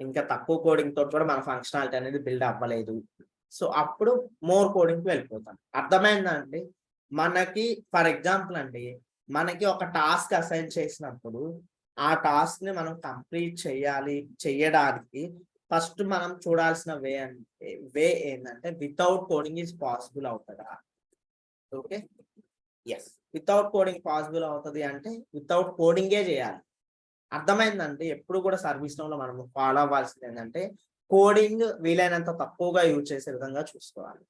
ఇంకా తక్కువ కోడింగ్ తోటి కూడా మన ఫంక్షనాలిటీ అనేది బిల్డ్ అవ్వలేదు, సో అప్పుడు మోర్ కోడింగ్ కి వెళ్ళిపోతాం. అర్థమైందా అండి? మనకి ఫర్ ఎగ్జాంపుల్ అండి, మనకి ఒక టాస్క్ అసైన్ చేసినప్పుడు ఆ టాస్క్ ని మనం కంప్లీట్ చేయడానికి ఫస్ట్ మనం చూడాల్సిన వే ఏంటంటే వితౌట్ కోడింగ్ ఈజ్ పాసిబుల్ అవుతుందా? Okay, yes, without coding possible అవుతుంది అంటే వితౌట్ కోడింగే చేయాలి. అర్థమైందంటే ఎప్పుడు కూడా సర్వీస్ లో మనం ఫాలో అవ్వాల్సింది ఏంటంటే కోడింగ్ వీలైనంత తక్కువగా యూజ్ చేసే విధంగా చూసుకోవాలి.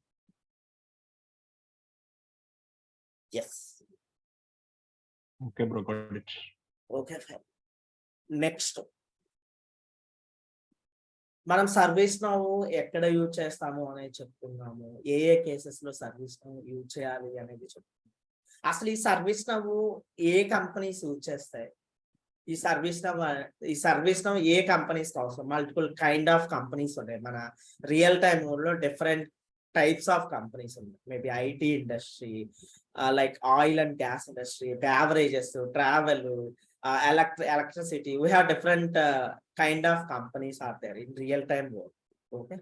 Yes, okay bro, got it. Okay fine. Next మనం సర్వీస్ నౌ ఎక్కడ యూజ్ చేస్తాము అనేది చెప్తున్నాము, ఏ ఏ కేసెస్ లో సర్వీస్ నౌ యూజ్ చేయాలి అనేది చెప్తున్నాము. అసలు ఈ సర్వీస్ నౌ ఏ కంపెనీస్ యూజ్ చేస్తాయి, ఈ సర్వీస్ నౌ ఏ కంపెనీస్ అవసరం? మల్టిపుల్ కైండ్ ఆఫ్ కంపెనీస్ ఉన్నాయి. మన రియల్ టైమ్ లో డిఫరెంట్ టైప్స్ ఆఫ్ కంపెనీస్ ఉన్నాయి. Maybe IT industry, like oil and gas industry, beverages, travel, electricity. We have different kind of companies are there in real time world. Okay,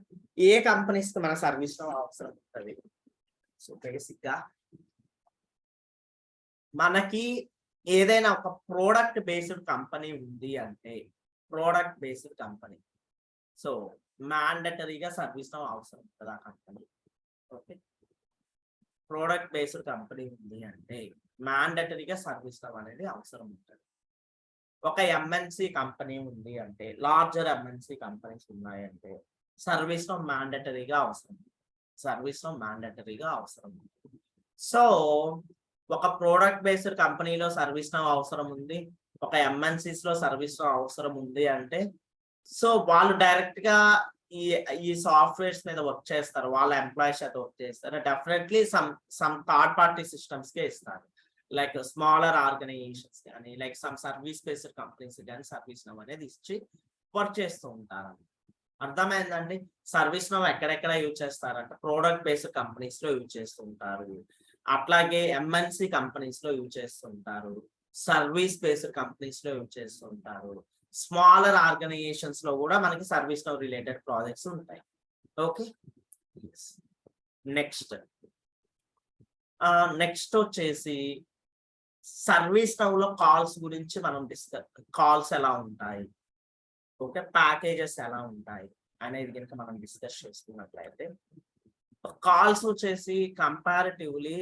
A companies మన service లో అవసరం ఉంటుంది? So basic గా మనకి ఏదైనా ఒక product based company ఉంది అంటే, ప్రోడక్ట్ బేస్డ్ కంపెనీ, సో మ్యాండటరీగా సర్వీస్ లో అవసరం ఉంటుంది ఆ కంపెనీ. ఓకే, ప్రోడక్ట్ బేస్డ్ కంపెనీ ఉంది అంటే మ్యాండటరీగా సర్వీస్ లో అనేది అవసరం ఉంటుంది. ఒక ఎంఎన్సి కంపెనీ ఉంది అంటే, లార్జర్ ఎంఎన్సి కంపెనీస్ ఉన్నాయంటే సర్వీస్ లో మ్యాండటరీగా అవసరం, సర్వీస్ లో మ్యాండటరీగా అవసరం. సో ఒక ప్రోడక్ట్ బేస్డ్ కంపెనీలో సర్వీస్ లో అవసరం ఉంది, ఒక ఎంఎన్సిస్ లో సర్వీస్ లో అవసరం ఉంది అంటే, సో వాళ్ళు డైరెక్ట్ గా ఈ సాఫ్ట్వేర్స్ మీద వర్క్ చేస్తారు, వాళ్ళ ఎంప్లాయీస్ అయితే వర్క్ చేస్తారు. Definitely some third party systems కే ఇస్తారు, లైక్ స్మాలర్ ఆర్గనైజేషన్స్ కానీ, like some service based companies కానీ సర్వీస్ నౌ అనేది ఇచ్చి వర్క్ చేస్తూ ఉంటారు. అర్థమైందండి? సర్వీస్ నౌ ఎక్కడెక్కడ యూజ్ చేస్తారంటే ప్రోడక్ట్ బేస్డ్ కంపెనీస్ లో యూజ్ చేస్తూ ఉంటారు, అట్లాగే ఎంఎన్సి కంపెనీస్ లో యూజ్ చేస్తుంటారు, సర్వీస్ బేస్డ్ కంపెనీస్ లో యూజ్ చేస్తుంటారు, స్మాలర్ ఆర్గనైజేషన్స్ లో కూడా మనకి సర్వీస్ నౌ రిలేటెడ్ ప్రాజెక్ట్స్ ఉంటాయి. ఓకే, నెక్స్ట్ వచ్చేసి సర్వీస్ నౌ లో కాల్స్ గురించి మనం కాల్స్ ఎలా ఉంటాయి, ఓకే, ప్యాకేజెస్ ఎలా ఉంటాయి అనేది కనుక మనం డిస్కస్ చేసుకున్నట్లయితే, కాల్స్ వచ్చేసి comparatively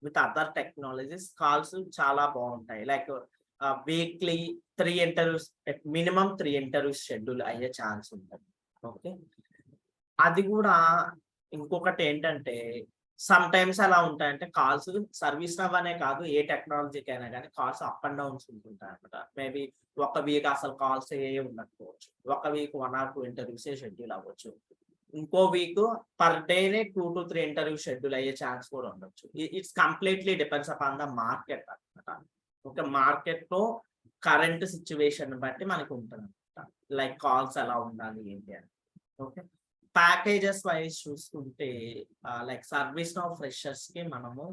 with other technologies calls చాలా బాగుంటాయి. Like weekly 3 interviews, minimum 3 interviews schedule అయ్యే ఛాన్స్ ఉంటుంది. ఓకే, అది కూడా ఇంకొకటి ఏంటంటే సమ్ టైమ్స్ ఎలా ఉంటాయంటే కాల్స్ సర్వీస్ నవ్ అనే కాదు, ఏ టెక్నాలజీకి అయినా కానీ కాల్స్ అప్ అండ్ డౌన్స్ ఉంటుంటాయి అనమాట. మేబీ ఒక వీక్ అసలు కాల్స్ ఏ ఉండకపోవచ్చు, ఒక వీక్ 1 or 2 ఇంటర్వ్యూస్ షెడ్యూల్ అవ్వచ్చు, ఇంకో వీక్ పర్ డేనే 2 to 3 ఇంటర్వ్యూ షెడ్యూల్ అయ్యే ఛాన్స్ కూడా ఉండొచ్చు. It's completely depends upon the market అనమాట. ఒక మార్కెట్ లో కరెంట్ సిచ్యువేషన్ బట్టి మనకు ఉంటుంది అనమాట, లైక్ కాల్స్ ఎలా ఉండాలి ఏంటి అని. ఓకే, ప్యాకేజెస్ వైజ్ చూసుకుంటే లైక్ సర్వీస్ నౌ ఫ్రెషర్స్ కి మనము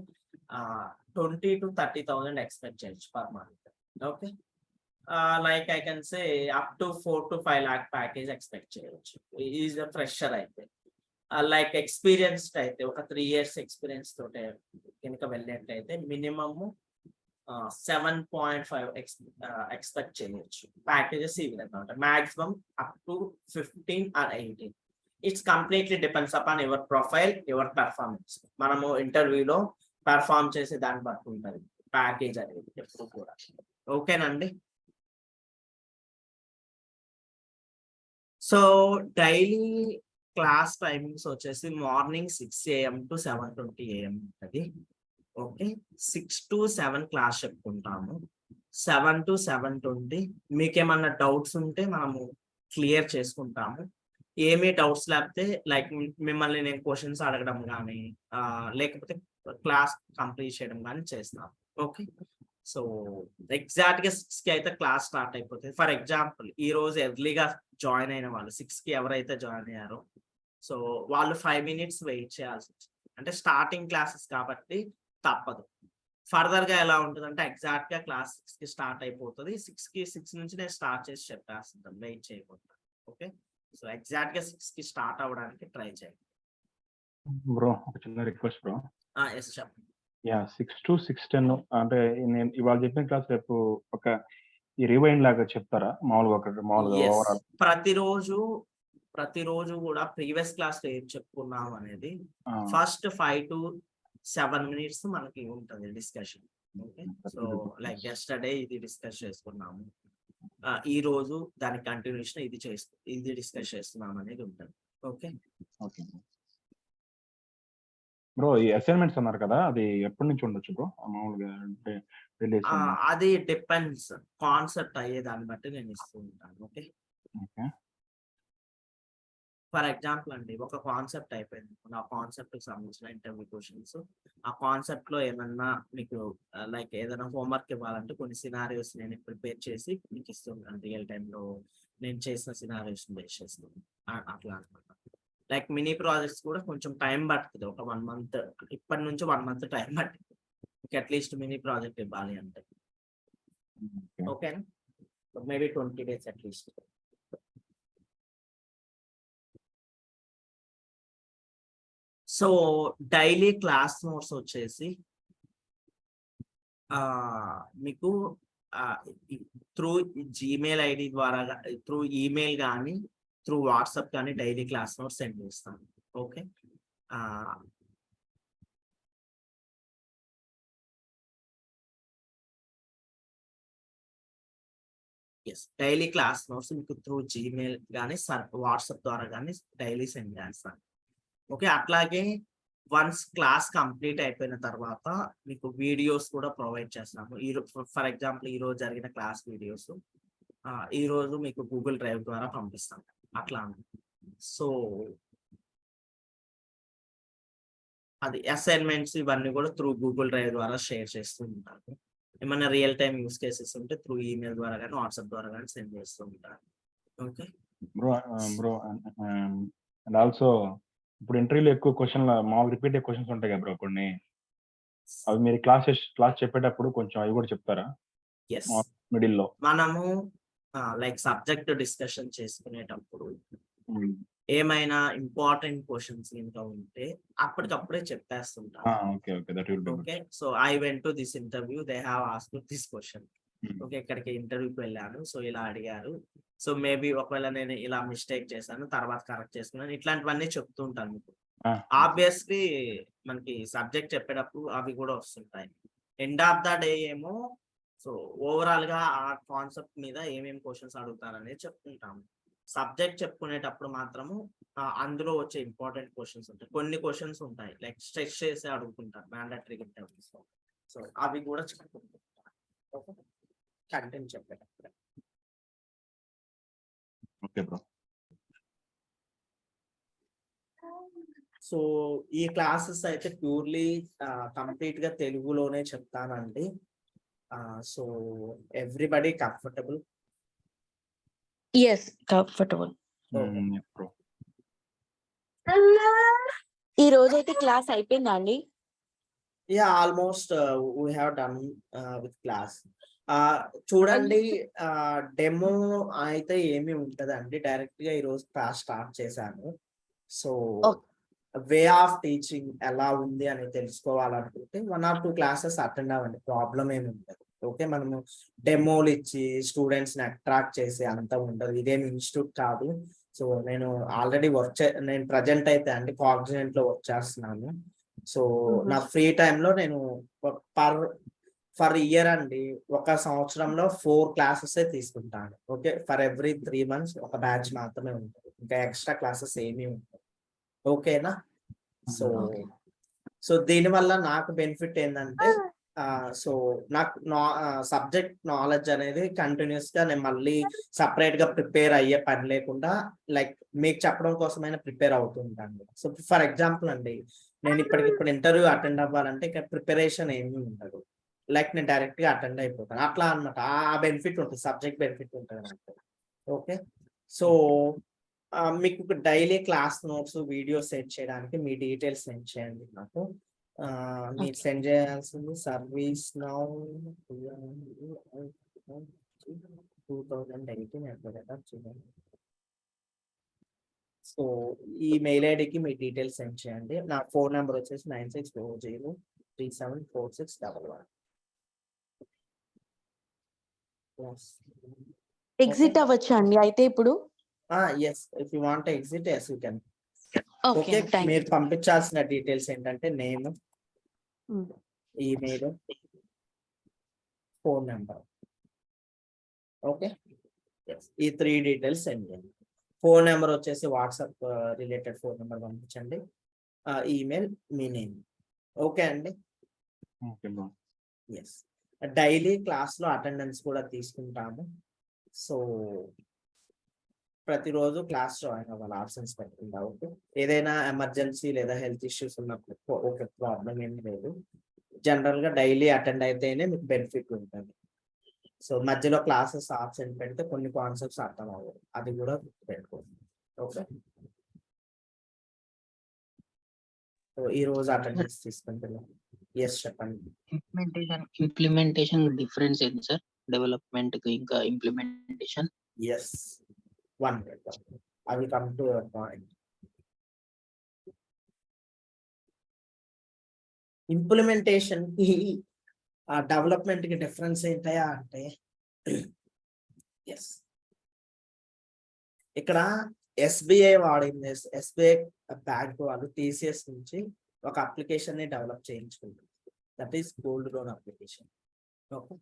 20,000 to 30,000 ఎక్స్పెక్ట్ చేయొచ్చు per month. Okay, like I can say up to 4 to 5 lakh package expect చేయొచ్చు ఈజ్ ద ఫ్రెషర్ అయితే. లైక్ ఎక్స్పీరియన్స్డ్ అయితే ఒక 3 years ఎక్స్పీరియన్స్ తోటే కనుక వెళ్ళినట్లయితే మినిమమ్ 7.5 ఎక్స్పెక్ట్ చేయొచ్చు. ప్యాకేజెస్ ఈ విధంగా ఉంటాయి, maximum up to 15 or 18. It's completely depends upon your profile, your performance. మనము ఇంటర్వ్యూలో పెర్ఫార్మ్ చేసే దాన్ని బట్టి ఉంటుంది ప్యాకేజ్ అనేది ఎప్పుడు కూడా. ఓకేనండి? సో డైలీ క్లాస్ టైమింగ్స్ వచ్చేసి మార్నింగ్ 6 AM to 7:20 AM ఉంటుంది. ఓకే, 6 to 7 క్లాస్ చెప్పుకుంటాము, 7 to 7:20. మీకేమన్నా డౌట్స్ ఉంటే మనము క్లియర్ చేసుకుంటాము. ఏమీ డౌట్స్ లేకపోతే లైక్ మిమ్మల్ని నేను క్వశ్చన్స్ అడగడం కానీ లేకపోతే క్లాస్ కంప్లీట్ చేయడం కానీ చేస్తాను. ఓకే, సో ఎగ్జాక్ట్ గా 6 కి అయితే క్లాస్ స్టార్ట్ అయిపోతుంది. ఫర్ ఎగ్జాంపుల్ ఈ రోజు ఎర్లీగా జాయిన్ అయిన వాళ్ళు 6 కి ఎవరైతే జాయిన్ అయ్యారో సో వాళ్ళు 5 minutes వెయిట్ చేయాల్సి వచ్చింది. అంటే స్టార్టింగ్ క్లాసెస్ కాబట్టి తప్పదు. ఫర్దర్ గా ఎలా ఉంటుంది అంటే ఎగ్జాక్ట్ గా క్లాస్ 6 కి స్టార్ట్ అయిపోతుంది. 6 నుంచి నేను స్టార్ట్ చేసి చెప్పేస్తుంటాను, వెయిట్ చేయకుండా. ఓకే, సో ఎగ్జాక్ట్ గా 6 కి స్టార్ట్ అవ్వడానికి ట్రై చేయండి. బ్రో ఒక చిన్న రిక్వెస్ట్ బ్రో. ఎస్ చెప్పండి. 6 to 6:10 అంటే నేను ఇవాళ చెప్పిన క్లాస్ రేపు ఒక ఈ రివైండ్ లాగా చెప్తారా మామూలుగా ఓవరాల్? ప్రతిరోజు కూడా ప్రీవియస్ క్లాస్ లో ఏం చెప్పుకున్నాం అనేది ఫస్ట్ 5 to 7 minutes మనకి ఉంటుంది discussion. Okay, so like yesterday ఇది డిస్కస్ చేసుకున్నాము, ఈ రోజు దాని కంటిన్యూషన్ ఇది డిస్కస్ చేస్తున్నాం అనేది ఉంటుంది. Okay okay bro. ఈ అసైన్మెంట్స్ అన్నారు కదా, అది ఎప్పటి నుంచి ఉండొచ్చు బ్రో మామూలుగా? అంటే రిలీజ్ అది డిపెండ్స్, కాన్సెప్ట్ అయ్యే దాన్ని బట్టి నేను ఇస్తూ ఉంటాను. ఓకే, ఓకే ఫర్ ఎగ్జాంపుల్ అండి, ఒక కాన్సెప్ట్ అయిపోయింది, ఆ కాన్సెప్ట్ కి సంబంధించిన ఇంటర్వ్యూ క్వశ్చన్స్, ఆ కాన్సెప్ట్ లో ఏమన్నా మీకు లైక్ ఏదైనా హోంవర్క్ ఇవ్వాలంటే కొన్ని సినారియోస్ నేను ప్రిపేర్ చేసి మీకు ఇస్తుంటాను. రియల్ టైంలో నేను చేసిన సినారియోస్ బేస్ చేస్తాను అట్లా అనమాట. లైక్ మినీ ప్రాజెక్ట్స్ కూడా కొంచెం టైం పడుతుంది, ఒక 1 month, ఇప్పటి నుంచి 1 month టైం పట్టింది అట్లీస్ట్ మినీ ప్రాజెక్ట్ ఇవ్వాలి అంటే. ఓకేనా, maybe 20 days at least. So daily class notes వచ్చేసి మీకు త్రూ జీమెయిల్ ఐడి ద్వారా, త్రూ ఈమెయిల్ కానీ, త్రూ వాట్సాప్ కానీ డైలీ క్లాస్ నోట్స్ సెండ్ చేస్తాను. Okay, yes, daily class notes మీకు త్రూ జీమెయిల్ కానీ వాట్సాప్ ద్వారా కానీ డైలీ సెండ్ చేస్తాను. ఓకే, అట్లాగే వన్స్ క్లాస్ కంప్లీట్ అయిపోయిన తర్వాత మీకు వీడియోస్ కూడా ప్రొవైడ్ చేస్తాము. ఫర్ ఎగ్జాంపుల్ ఈ రోజు జరిగిన క్లాస్ వీడియోస్ ఈ రోజు మీకు గూగుల్ డ్రైవ్ ద్వారా పంపిస్తాం అట్లా. సో అది అసైన్మెంట్స్ ఇవన్నీ కూడా త్రూ గూగుల్ డ్రైవ్ ద్వారా షేర్ చేస్తూ ఉంటారు. ఏమైనా రియల్ టైమ్ యూస్ కేసెస్ ఉంటే త్రూ ఈమెయిల్ ద్వారా కానీ వాట్సాప్ ద్వారా కానీ సెండ్ చేస్తూ ఉంటారు. ఓకే బ్రో అండ్ ఆల్సో ఇప్పుడు ఇంటర్వ్యూలో ఎక్కువ క్వశ్చన్ మామూలు రిపీటెడ్ క్వశ్చన్స్ ఉంటాయి కదా బ్రో కొన్ని, అవి మీరు క్లాస్ చెప్పేటప్పుడు కొంచెం అవి కూడా చెప్తారా ఎస్, మిడిల్ లో? మనము లైక్ సబ్జెక్ట్ డిస్కషన్ చేసుకునేటప్పుడు ఏమైనా ఇంపార్టెంట్ క్వశ్చన్స్ ఇంకా ఉంటే అప్పటికప్పుడే చెప్పేస్తుంటాం. Okay, so I went to this interview, they have asked this question. Okay, ఇక్కడికి ఇంటర్వ్యూకి వెళ్ళాను, సో ఇలా అడిగారు, సో మేబీ ఒకవేళ నేను ఇలా మిస్టేక్ చేశాను, తర్వాత కరెక్ట్ చేసుకున్నాను, ఇట్లాంటివన్నీ చెప్తూ ఉంటాను మీకు. ఆబ్వియస్లీ మనకి సబ్జెక్ట్ చెప్పేటప్పుడు అవి కూడా వస్తుంటాయి. ఎండ్ ఆఫ్ ద డే ఏమో సో ఓవరాల్ గా ఆ కాన్సెప్ట్ మీద ఏమేమి క్వశ్చన్స్ అడుగుతారనేది చెప్తుంటాము. సబ్జెక్ట్ చెప్పుకునేటప్పుడు మాత్రము అందులో వచ్చే ఇంపార్టెంట్ క్వశ్చన్స్ ఉంటాయి, కొన్ని క్వశ్చన్స్ ఉంటాయి లైక్ స్ట్రెస్ చేసి అడుగుతుంటారు మ్యాండటరీ ఇంటర్వ్యూస్, సో అవి కూడా చెప్పుకుంటుంటారు కంటెంట్ చెప్పేటప్పుడు. Okay bro. సో ఈ క్లాసెస్ అయితే ప్యూర్లీ కంప్లీట్ గా తెలుగులోనే చెప్తానండి. So everybody comfortable? Yes, comfortable. ఈ రోజైతే క్లాస్ అయిపోయిందా అండి? Yeah, almost we have done with class. చూడండి, డెమో అయితే ఏమి ఉంటదండి, డైరెక్ట్ గా ఈ రోజు క్లాస్ స్టార్ట్ చేశాను. సో వే ఆఫ్ టీచింగ్ ఎలా ఉంది అని తెలుసుకోవాలనుకుంటే 1 or 2 classes అటెండ్ అవ్వండి, ప్రాబ్లం ఏమి ఉండదు. ఓకే, మనము డెమోలు ఇచ్చి స్టూడెంట్స్ ని అట్రాక్ట్ చేసి అంత ఉండదు, ఇదేమి ఇన్స్టిట్యూట్ కాదు. సో నేను ఆల్రెడీ నేను ప్రజెంట్ అయితే అండి కాగ్నిజెంట్ లో వర్క్ చేస్తున్నాను. సో నా ఫ్రీ టైంలో నేను ఫర్ ఇయర్ అండి, ఒక సంవత్సరంలో 4 classes తీసుకుంటాను. ఓకే, ఫర్ ఎవ్రీ 3 months ఒక బ్యాచ్ మాత్రమే ఉంటుంది, ఇంకా ఎక్స్ట్రా క్లాసెస్ ఏమీ ఉంటాయి. ఓకేనా, సో దీనివల్ల నాకు బెనిఫిట్ ఏంటంటే సో నాకు సబ్జెక్ట్ నాలెడ్జ్ అనేది కంటిన్యూస్ గా నేను మళ్ళీ సపరేట్ గా ప్రిపేర్ అయ్యే పని లేకుండా లైక్ మీకు చెప్పడం కోసమైనా ప్రిపేర్ అవుతుంటాను. సో ఫర్ ఎగ్జాంపుల్ అండి, నేను ఇప్పటికిప్పుడు ఇంటర్వ్యూ అటెండ్ అవ్వాలంటే ఇక్కడ ప్రిపరేషన్ ఏమీ ఉండదు, లైక్ నేను డైరెక్ట్ గా అటెండ్ అయిపోతాను అట్లా అనమాట. ఆ బెనిఫిట్ ఉంటుంది, సబ్జెక్ట్ బెనిఫిట్ ఉంటుంది నాకు. ఓకే, సో మీకు daily class notes video send చేయడానికి మీ డీటెయిల్స్ సెండ్ చేయండి నాకు. మీరు సెండ్ చేయాల్సింది సర్వీస్ నౌ 2018 సో ఈ మెయిల్ ఐడికి మీ డీటెయిల్స్ సెండ్ చేయండి. నా ఫోన్ నెంబర్ వచ్చేసి 9640374611. ఎగ్జిట్ అవ్వచ్చా అండి అయితే ఇప్పుడు? yes, if you want to exit, yes you can. Okay, మీరు పంపించాల్సిన డీటెయిల్స్ ఏంటంటే name, email, phone number. Okay, ఈ 3 డీటెయిల్స్ సెండ్ చేయండి. ఫోన్ నెంబర్ వచ్చేసి వాట్సాప్ రిలేటెడ్ ఫోన్ నెంబర్ పంపించండి. ఈమెయిల్ మీ నేమ్. ఓకే అండి. Okay bro. ఎస్, డైలీ క్లాస్లో attendance కూడా తీసుకుంటాము. సో ప్రతిరోజు క్లాస్ జాయిన్ అవ్వాలి, ఆబ్సెన్స్ పెట్టకుండా. ఓకే, ఏదైనా ఎమర్జెన్సీ లేదా హెల్త్ ఇష్యూస్ ఉన్నప్పుడు ఓకే, ప్రాబ్లం ఏం లేదు. జనరల్గా డైలీ అటెండ్ అయితేనే మీకు బెనిఫిట్ ఉంటుంది. సో మధ్యలో క్లాసెస్ ఆబ్సెంట్ పెడితే కొన్ని కాన్సెప్ట్స్ అర్థం అవ్వదు, అది కూడా పెట్టుకోండి. ఓకే, సో ఈ రోజు అటెండెన్స్ తీసుకుంటున్నాం. ఎస్ చెప్పండి. ఇంప్లిమెంటేషన్ డిఫరెన్స్ ఏంటి సార్? డెవలప్మెంట్ కి ఇంకా implementation. Yes, 1 minute. I will come to your point. Implementation కి డెవలప్మెంట్ కి డిఫరెన్స్ ఏంటయా అంటే, ఎస్, ఇక్కడ ఎస్బీఐ వాడింది. ఎస్బీఐ బ్యాంక్ వాళ్ళు టీసీఎస్ నుంచి ఒక అప్లికేషన్ ని డెవలప్ చేయించుకుంటారు. That is gold loan application. Okay,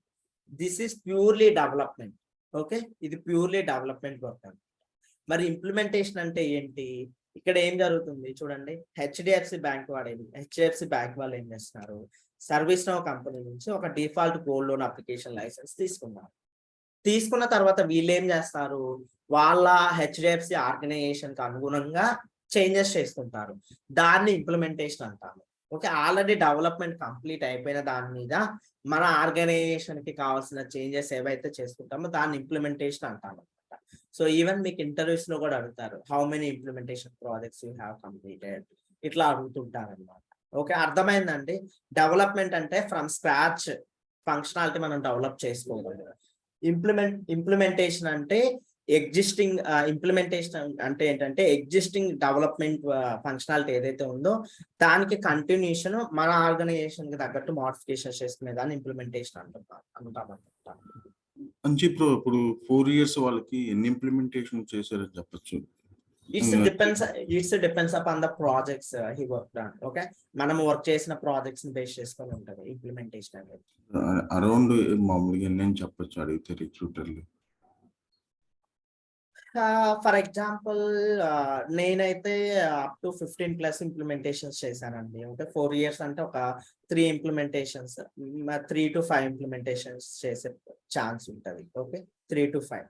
this is purely development. Okay, ఇది ప్యూర్లీ డెవలప్మెంట్ వర్క్. మరి ఇంప్లిమెంటేషన్ అంటే ఏంటి? ఇక్కడ ఏం జరుగుతుంది చూడండి. హెచ్డిఎఫ్సి బ్యాంక్ వాడేది, హెచ్డిఎఫ్సి బ్యాంక్ వాళ్ళు ఏం చేస్తున్నారు, సర్వీస్ నౌ కంపెనీ నుంచి ఒక default gold loan application license తీసుకున్నారు. తీసుకున్న తర్వాత వీళ్ళు ఏం చేస్తారు, వాళ్ళ హెచ్డిఎఫ్సి ఆర్గనైజేషన్ కి అనుగుణంగా చేంజెస్ చేసుకుంటారు. దాన్ని ఇంప్లిమెంటేషన్ అంటాము. ఓకే, ఆల్రెడీ డెవలప్మెంట్ కంప్లీట్ అయిపోయిన దాని మీద మన ఆర్గనైజేషన్ కి కావాల్సిన చేంజెస్ ఏవైతే చేసుకుంటామో దాన్ని ఇంప్లిమెంటేషన్ అంటాము. సో ఈవెన్ మీకు ఇంటర్వ్యూస్ లో కూడా అడుగుతారు, how many implementation projects you have completed, ఇట్లా అడుగుతుంటారు అనమాట. ఓకే, అర్థమైందండి. డెవలప్మెంట్ అంటే ఫ్రమ్ స్క్రాచ్ ఫంక్షనాలిటీ మనం డెవలప్ చేసుకోవాలి. ఇంప్లిమెంటేషన్ అంటే ఎగ్జిస్టింగ్ ఇంప్లిమెంటేషన్ అంటే ఏంటంటే ఎగ్జిస్టింగ్ డెవలప్మెంట్ ఫంక్షనాలిటీ ఏదైతే ఉందో దానికి కంటిన్యూషన్ మన ఆర్గనైజేషన్ కి తగ్గట్టు మోడిఫికేషన్ చేసుకునే దాన్ని ఇంప్లిమెంటేషన్ అంటాం. మంచి ఇప్పుడు 4 years వాళ్ళకి ఎన్ని ఇంప్లిమెంటేషన్ చేశారని చెప్పొచ్చు? It's depends upon the projects he work on. Okay, మనం వర్క్ చేసిన ప్రాజెక్ట్స్ ని బేస్ చేసుకొని ఉంటది ఇంప్లిమెంటేషన్ అనేది. అరౌండ్ మామూలుగా ఎన్ని చెప్పొచ్చు అడిగితే రిక్రూటర్లు? ఫర్ ఎగ్జాంపుల్ నేనైతే అప్ టు 15+ ఇంప్లిమెంటేషన్స్ చేశానండి. ఓకే, 4 years అంటే ఒక 3 ఇంప్లిమెంటేషన్స్, 3 to 5 ఇంప్లిమెంటేషన్స్ చేసే ఛాన్స్ ఉంటుంది. Okay, 3 to 5.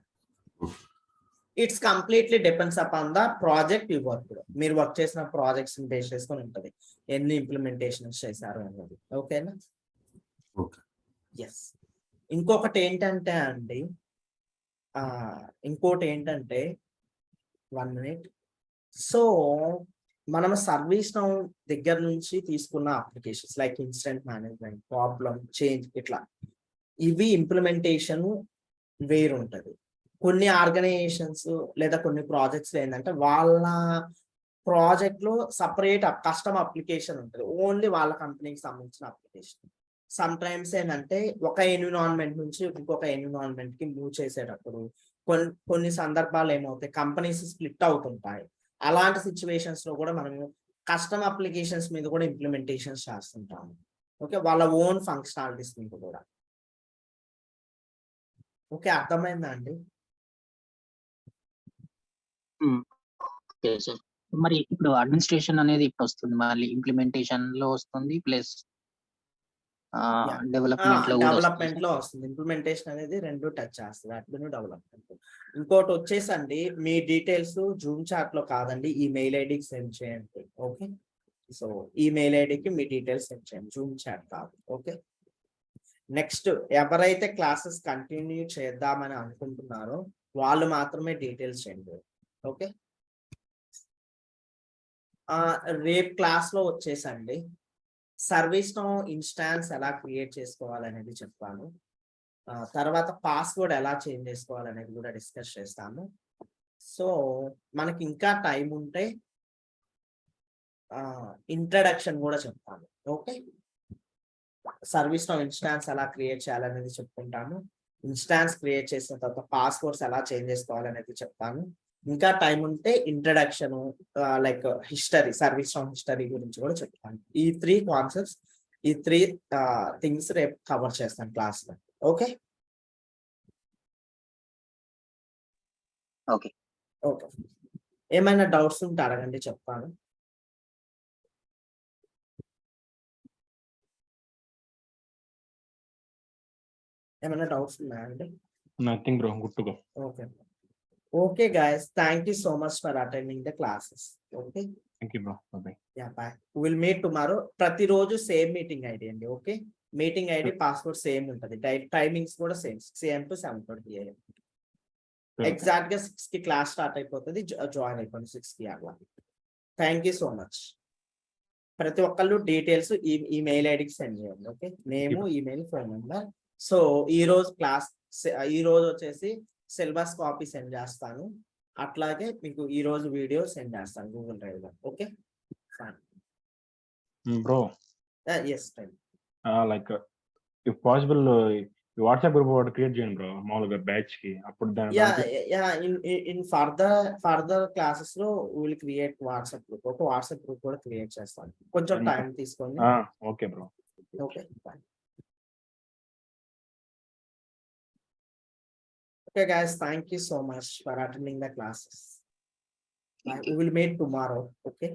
It's completely depends upon the project you work. మీరు వర్క్ చేసిన ప్రాజెక్ట్స్ బేస్ చేసుకొని ఉంటుంది ఎన్ని ఇంప్లిమెంటేషన్స్ చేశారు అనేది. ఓకేనా? ఎస్. ఇంకొకటి ఏంటంటే 1 minute. సో మనం సర్వీస్ నౌ దగ్గర నుంచి తీసుకున్న applications like incident management, problem change, ఇట్లా ఇవి ఇంప్లిమెంటేషన్ వేరు ఉంటుంది. కొన్ని ఆర్గనైజేషన్స్ లేదా కొన్ని ప్రాజెక్ట్స్ ఏంటంటే వాళ్ళ ప్రాజెక్ట్ లో సపరేట్ కస్టమ్ అప్లికేషన్ ఉంటుంది, ఓన్లీ వాళ్ళ కంపెనీకి సంబంధించిన అప్లికేషన్. సమ్ టైమ్స్ ఏంటంటే ఒక ఎన్విరాన్మెంట్ నుంచి ఇంకొక ఎన్విరాన్మెంట్ కి మూవ్ చేసేటప్పుడు కొన్ని సందర్భాలు ఏమవుతాయి, కంపెనీస్ స్ప్లిట్ అవుతుంటాయి. అలాంటి సిచ్యువేషన్స్ లో కూడా మనం కస్టమ్ అప్లికేషన్స్ మీద కూడా ఇంప్లిమెంటేషన్స్ చేస్తుంటాము. ఓకే, వాళ్ళ ఓన్ ఫంక్షనాలిటీస్ మీద కూడా. ఓకే, అర్థమైందా అండి? మరి ఇప్పుడు అడ్మినిస్ట్రేషన్ అనేది ఇప్పుడు వస్తుంది, మళ్ళీ ఇంప్లిమెంటేషన్ లో వస్తుంది, ప్లస్ డెవలప్మెంట్ లో వస్తుంది. ఇంప్లిమెంటేషన్ అనేది 2 టచ్ చేస్తుంది, అడ్మిన్ డెవలప్మెంట్. ఇంకోటి వచ్చేసండి, మీ డీటెయిల్స్ జూమ్ చాట్ లో కాదండి, ఈ మెయిల్ ఐడికి సెండ్ చేయండి. ఓకే, సో ఈ మెయిల్ ఐడికి మీ డీటెయిల్స్ సెండ్ చేయండి, జూమ్ చాట్ కాదు. ఓకే, నెక్స్ట్ ఎవరైతే క్లాసెస్ కంటిన్యూ చేద్దామని అనుకుంటున్నారో వాళ్ళు మాత్రమే డీటెయిల్స్ చేయండి. ఓకే, రేపు క్లాస్ లో వచ్చేసండి సర్వీస్ నో ఇన్స్టాన్స్ ఎలా క్రియేట్ చేసుకోవాలనేది చెప్తాను. తర్వాత పాస్వర్డ్ ఎలా చేంజ్ చేసుకోవాలనేది కూడా డిస్కస్ చేస్తాము. సో మనకి ఇంకా టైం ఉంటే ఇంట్రడక్షన్ కూడా చెప్తాను. ఓకే, సర్వీస్ నో ఇన్స్టాన్స్ ఎలా క్రియేట్ చేయాలనేది చెప్పుకుంటాము. ఇన్స్టాన్స్ క్రియేట్ చేసిన తర్వాత పాస్వర్డ్స్ ఎలా చేంజ్ చేసుకోవాలనేది చెప్తాను. ఇంకా టైం ఉంటే introduction like history, ServiceNow history గురించి కూడా చెప్తాను. ఈ 3 కాన్సెప్ట్స్ ఈ 3 థింగ్స్ రేపు కవర్ చేస్తాను క్లాస్ లో. Okay okay. ఓకే. ఏమైనా డౌట్స్ ఉంటే అడగండి, చెప్తాను. ఏమైనా డౌట్స్ ఉన్నాయా అండి? Nothing bro, good to go. Okay. Okay guys, thank you so much for attending the classes. Okay, thank you bro, bye. Yeah bye. Will meet tomorrow. ప్రతిరోజు సేమ్ మీటింగ్ ఐడి అండి. Okay, meeting ID password same ఉంటుంది. Timings కూడా same, 6 AM to 7:30 AM. Exact గా 6 కి class start అయిపోతుంది. Join అయిపోయింది 6 కి అట్లా. Thank you so much. ప్రతి ఒక్కళ్ళు డీటెయిల్స్ ఈమెయిల్ ఐడికి సెండ్ చేయండి. ఓకే, నేము, ఈమెయిల్, ఫోన్ నెంబర్. సో ఈ రోజు క్లాస్, ఈ రోజు వచ్చేసి సిలబస్ కాపీ సెండ్ చేస్తాను. అట్లాగే మీకు ఈ రోజు వీడియో సెండ్ చేస్తాను గూగుల్ డ్రైవ్ లో. Okay bro, yes time. Like if possible WhatsApp group ఒకటి క్రియేట్ చేయండి బ్రో, మామూలుగా బ్యాచ్ కి. అప్పుడు ఇన్ ఫర్దర్ క్లాసెస్ లో విల్ క్రియేట్ వాట్సాప్ గ్రూప్. ఒక వాట్సాప్ గ్రూప్ కూడా క్రియేట్ చేస్తాను. కొంచెం టైం తీసుకోండి. Okay bro. Okay bye. Okay guys, thank you so much for attending the classes. We will meet tomorrow. Okay.